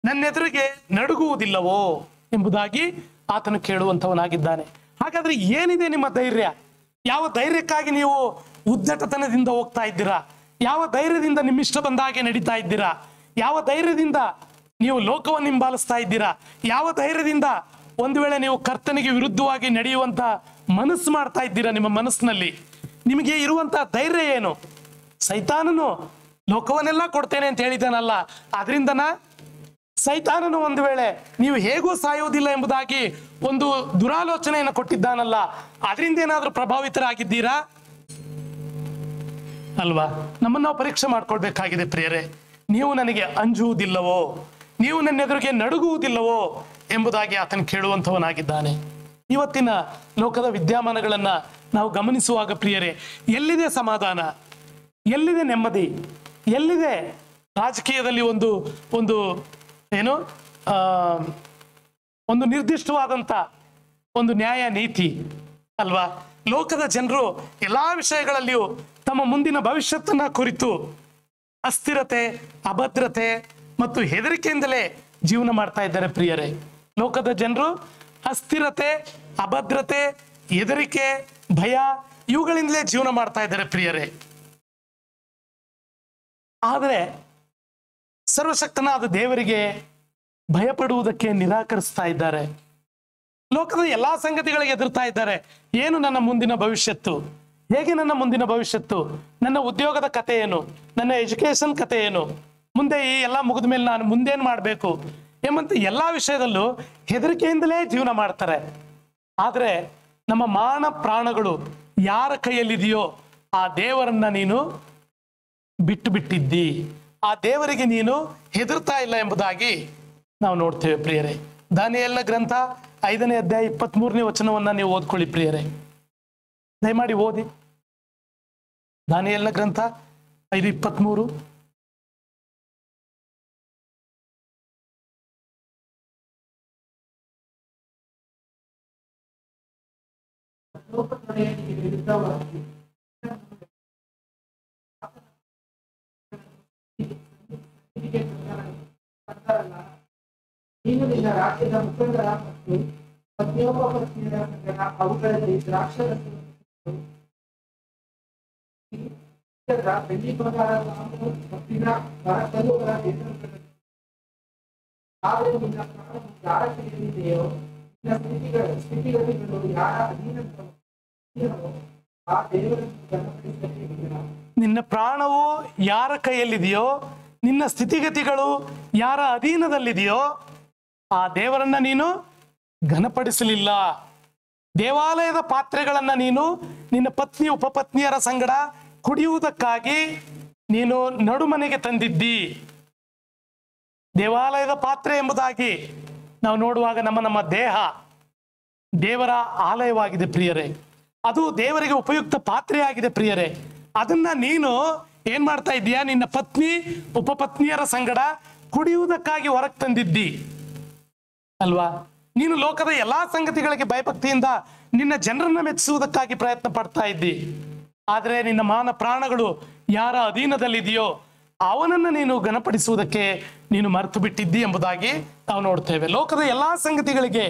ನನ್ನೆದುರಿಗೆ ನಡುಗುವುದಿಲ್ಲವೋ ಎಂಬುದಾಗಿ ಆತನು ಕೇಳುವಂಥವನಾಗಿದ್ದಾನೆ. ಹಾಗಾದ್ರೆ ಏನಿದೆ ನಿಮ್ಮ ಧೈರ್ಯ? ಯಾವ ಧೈರ್ಯಕ್ಕಾಗಿ ನೀವು ಉದ್ದಟತನದಿಂದ ಹೋಗ್ತಾ ಇದ್ದೀರಾ? ಯಾವ ಧೈರ್ಯದಿಂದ ನಿಮ್ಮಿಷ್ಟ ಬಂದಾಗೆ ನಡೀತಾ ಇದ್ದೀರಾ? ಯಾವ ಧೈರ್ಯದಿಂದ ನೀವು ಲೋಕವನ್ನು ಹಿಂಬಾಲಿಸ್ತಾ ಇದ್ದೀರಾ? ಯಾವ ಧೈರ್ಯದಿಂದ ಒಂದು ವೇಳೆ ನೀವು ಕರ್ತನಿಗೆ ವಿರುದ್ಧವಾಗಿ ನಡೆಯುವಂತ ಮನಸ್ಸು ಮಾಡ್ತಾ ಇದ್ದೀರಾ? ನಿಮ್ಮ ಮನಸ್ಸಿನಲ್ಲಿ ನಿಮಗೆ ಇರುವಂತಹ ಧೈರ್ಯ ಏನು? ಸೈತಾನನು ಲೋಕವನ್ನೆಲ್ಲ ಕೊಡ್ತೇನೆ ಅಂತ ಹೇಳಿದಾನಲ್ಲ, ಆದ್ರಿಂದನ ಸೈತಾನನು ಒಂದು ವೇಳೆ ನೀವು ಹೇಗೂ ಸಾಯೋದಿಲ್ಲ ಎಂಬುದಾಗಿ ಒಂದು ದುರಾಲೋಚನೆಯನ್ನು ಕೊಟ್ಟಿದ್ದಾನಲ್ಲ, ಅದರಿಂದ ಏನಾದ್ರೂ ಪ್ರಭಾವಿತರಾಗಿದ್ದೀರಾ? ಅಲ್ವಾ? ನಮ್ಮನ್ನು ನಾವು ಪರೀಕ್ಷೆ ಮಾಡ್ಕೊಳ್ಬೇಕಾಗಿದೆ ಪ್ರಿಯರೇ. ನೀವು ನನಗೆ ಅಂಜುವುದಿಲ್ಲವೋ, ನೀವು ನನ್ನ ಎದುರಿಗೆ ನಡುಗುವುದಿಲ್ಲವೋ ಎಂಬುದಾಗಿ ಆತನು ಕೇಳುವಂಥವನಾಗಿದ್ದಾನೆ. ಇವತ್ತಿನ ಲೋಕದ ವಿದ್ಯಮಾನಗಳನ್ನ ನಾವು ಗಮನಿಸುವಾಗ ಪ್ರಿಯರೇ, ಎಲ್ಲಿದೆ ಸಮಾಧಾನ, ಎಲ್ಲಿದೆ ನೆಮ್ಮದಿ, ಎಲ್ಲಿದೆ ರಾಜಕೀಯದಲ್ಲಿ ಒಂದು ಒಂದು ಏನು ಒಂದು ನಿರ್ದಿಷ್ಟವಾದಂಥ ಒಂದು ನ್ಯಾಯ ನೀತಿ ಅಲ್ವಾ? ಲೋಕದ ಜನರು ಎಲ್ಲಾ ವಿಷಯಗಳಲ್ಲಿಯೂ ತಮ್ಮ ಮುಂದಿನ ಭವಿಷ್ಯತ್ತನ್ನ ಕುರಿತು ಅಸ್ಥಿರತೆ, ಅಭದ್ರತೆ ಮತ್ತು ಹೆದರಿಕೆಯಿಂದಲೇ ಜೀವನ ಮಾಡ್ತಾ ಇದ್ದಾರೆ ಪ್ರಿಯರೇ. ಲೋಕದ ಜನರು ಅಸ್ಥಿರತೆ, ಅಭದ್ರತೆ, ಹೆದರಿಕೆ, ಭಯ ಇವುಗಳಿಂದಲೇ ಜೀವನ ಮಾಡ್ತಾ ಇದ್ದಾರೆ ಪ್ರಿಯರೇ. ಆದರೆ ಸರ್ವಶಕ್ತನಾದ ದೇವರಿಗೆ ಭಯಪಡುವುದಕ್ಕೆ ನಿರಾಕರಿಸ್ತಾ ಇದ್ದಾರೆ. ಲೋಕದ ಎಲ್ಲಾ ಸಂಗತಿಗಳಿಗೆ ಎದುರ್ತಾ ಇದ್ದಾರೆ. ಏನು ನನ್ನ ಮುಂದಿನ ಭವಿಷ್ಯತ್ತು? ಹೇಗೆ ನನ್ನ ಮುಂದಿನ ಭವಿಷ್ಯತ್ತು? ನನ್ನ ಉದ್ಯೋಗದ ಕತೆ ಏನು? ನನ್ನ ಎಜುಕೇಶನ್ ಕತೆ ಏನು? ಮುಂದೆ ಈ ಎಲ್ಲ ಮುಗಿದ ಮೇಲೆ ನಾನು ಮುಂದೇನು ಮಾಡಬೇಕು ಎಂಬಂತ ಎಲ್ಲಾ ವಿಷಯದಲ್ಲೂ ಹೆದರಿಕೆಯಿಂದಲೇ ಜೀವನ ಮಾಡ್ತಾರೆ. ಆದರೆ ನಮ್ಮ ಮಾನ ಪ್ರಾಣಗಳು ಯಾರ ಕೈಯಲ್ಲಿದೆಯೋ ಆ ದೇವರನ್ನ ನೀನು ಬಿಟ್ಟು ಬಿಟ್ಟಿದ್ದಿ, ಆ ದೇವರಿಗೆ ನೀನು ಹೆದರ್ತಾ ಇಲ್ಲ ಎಂಬುದಾಗಿ ನಾವು ನೋಡ್ತೇವೆ ಪ್ರಿಯರೇ. ದಾನಿಯೇಲನ ಗ್ರಂಥ 5ನೇ ಅಧ್ಯಾಯ 23ನೇ ವಚನವನ್ನ ನೀವು ಓದ್ಕೊಳ್ಳಿ ಪ್ರಿಯರೇ, ದಯಮಾಡಿ ಓದಿ. ದಾನಿಯೇಲನ ಗ್ರಂಥ 5:23. ಲೋಕದೊಡೆಯನಿಗೆ ವಿರುದ್ಧವಾಗಿ ನೀನು ನಿನ್ನ ರಾಜ್ಯದ ಮುಖಂಡರ ಮತ್ತು ಪತ್ನಿಯೋಪಪತ್ನಿಯರ ಸಂಗಡ ಅವುಗಳಲ್ಲಿ ದ್ರಾಕ್ಷಾರಸ, ಬೆಳ್ಳಿ ಬಂಗಾರ, ಕಬ್ಬಿಣ, ಮರಕಲ್ಲುಗಳ ಆದರೆ ನಿನ್ನ ಪ್ರಾಣವು ಯಾರ ಕೈಯಲ್ಲಿದೆಯೋ, ನಿನ್ನ ಸ್ಥಿತಿಗತಿಗಳು ಯಾರ ಅಧೀನವೋ ಆ ದೇವರನ್ನು ಗಮನಿಸಬೇಕಿಲ್ಲ. ನಿನ್ನ ಪ್ರಾಣವು ಯಾರ ಕೈಯಲ್ಲಿದೆಯೋ, ನಿನ್ನ ಸ್ಥಿತಿಗತಿಗಳು ಯಾರ ಅಧೀನದಲ್ಲಿದೆಯೋ ಆ ದೇವರನ್ನ ನೀನು ಘನಪಡಿಸಲಿಲ್ಲ. ದೇವಾಲಯದ ಪಾತ್ರೆಗಳನ್ನ ನೀನು ನಿನ್ನ ಪತ್ನಿ ಉಪಪತ್ನಿಯರ ಸಂಗಡ ಕುಡಿಯುವುದಕ್ಕಾಗಿ ನೀನು ನಡುಮನೆಗೆ ತಂದಿದ್ದಿ. ದೇವಾಲಯದ ಪಾತ್ರೆ ಎಂಬುದಾಗಿ ನಾವು ನೋಡುವಾಗ ನಮ್ಮ ದೇಹ ದೇವರ ಆಲಯವಾಗಿದೆ ಪ್ರಿಯರೇ. ಅದು ದೇವರಿಗೆ ಉಪಯುಕ್ತ ಪಾತ್ರೆಯಾಗಿದೆ ಪ್ರಿಯರೇ. ಅದನ್ನ ನೀನು ಏನ್ ಮಾಡ್ತಾ ಇದ್ದೀಯಾ? ನಿನ್ನ ಪತ್ನಿ ಉಪಪತ್ನಿಯರ ಸಂಗಡ ಕುಡಿಯುವುದಕ್ಕಾಗಿ ಹೊರಗೆ ತಂದಿದ್ದಿ ಅಲ್ವಾ? ನೀನು ಲೋಕದ ಎಲ್ಲಾ ಸಂಗತಿಗಳಿಗೆ ಭಯಭಕ್ತಿಯಿಂದ ನಿನ್ನ ಜನರನ್ನ ಮೆಚ್ಚಿಸುವುದಕ್ಕಾಗಿ ಪ್ರಯತ್ನ ಪಡ್ತಾ ಇದ್ದಿ. ಆದರೆ ನಿನ್ನ ಮಾನ ಪ್ರಾಣಗಳು ಯಾರ ಅಧೀನದಲ್ಲಿದೆಯೋ ಅವನನ್ನ ನೀನು ಘನಪಡಿಸುವುದಕ್ಕೆ ನೀನು ಮರೆತು ಬಿಟ್ಟಿದ್ದಿ ಎಂಬುದಾಗಿ ನಾವು ನೋಡ್ತೇವೆ. ಲೋಕದ ಎಲ್ಲಾ ಸಂಗತಿಗಳಿಗೆ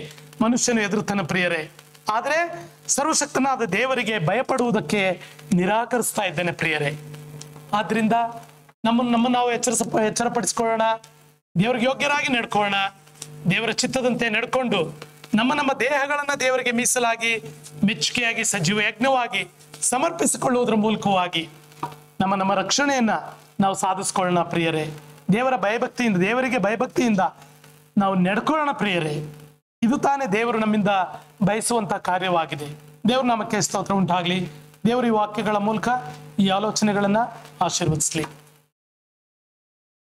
ಮನುಷ್ಯನು ಎದುರುತ್ತಾನೆ ಪ್ರಿಯರೇ, ಆದರೆ ಸರ್ವಶಕ್ತನಾದ ದೇವರಿಗೆ ಭಯಪಡುವುದಕ್ಕೆ ನಿರಾಕರಿಸ್ತಾ ಇದ್ದೇನೆ ಪ್ರಿಯರೇ. ಆದ್ರಿಂದ ನಮ್ಮನ್ನು ನಾವು ಎಚ್ಚರಪಡಿಸ್ಕೊಳ್ಳೋಣ, ದೇವರಿಗೆ ಯೋಗ್ಯರಾಗಿ ನಡ್ಕೊಳ್ಳೋಣ, ದೇವರ ಚಿತ್ತದಂತೆ ನಡ್ಕೊಂಡು ನಮ್ಮ ದೇಹಗಳನ್ನ ದೇವರಿಗೆ ಮೀಸಲಾಗಿ ಮೆಚ್ಚುಗೆಯಾಗಿ ಸಜೀವ ಯಜ್ಞವಾಗಿ ಸಮರ್ಪಿಸಿಕೊಳ್ಳುವುದರ ಮೂಲಕವಾಗಿ ನಮ್ಮ ರಕ್ಷಣೆಯನ್ನ ನಾವು ಸಾಧಿಸ್ಕೊಳ್ಳೋಣ ಪ್ರಿಯರೇ. ದೇವರ ಭಯಭಕ್ತಿಯಿಂದ, ದೇವರಿಗೆ ಭಯಭಕ್ತಿಯಿಂದ ನಾವು ನಡ್ಕೊಳ್ಳೋಣ ಪ್ರಿಯರೇ. ಇದು ತಾನೇ ದೇವರು ನಮ್ಮಿಂದ ಬಯಸುವಂತ ಕಾರ್ಯವಾಗಿದೆ. ದೇವ್ರ ನಾಮಕ್ಕೆ ಸ್ತೋತ್ರ ಉಂಟಾಗ್ಲಿ. ದೇವರು ಈ ವಾಕ್ಯಗಳ ಮೂಲಕ ಈ ಆಲೋಚನೆಗಳನ್ನ ಆಶೀರ್ವದಿಸ್ಲಿ.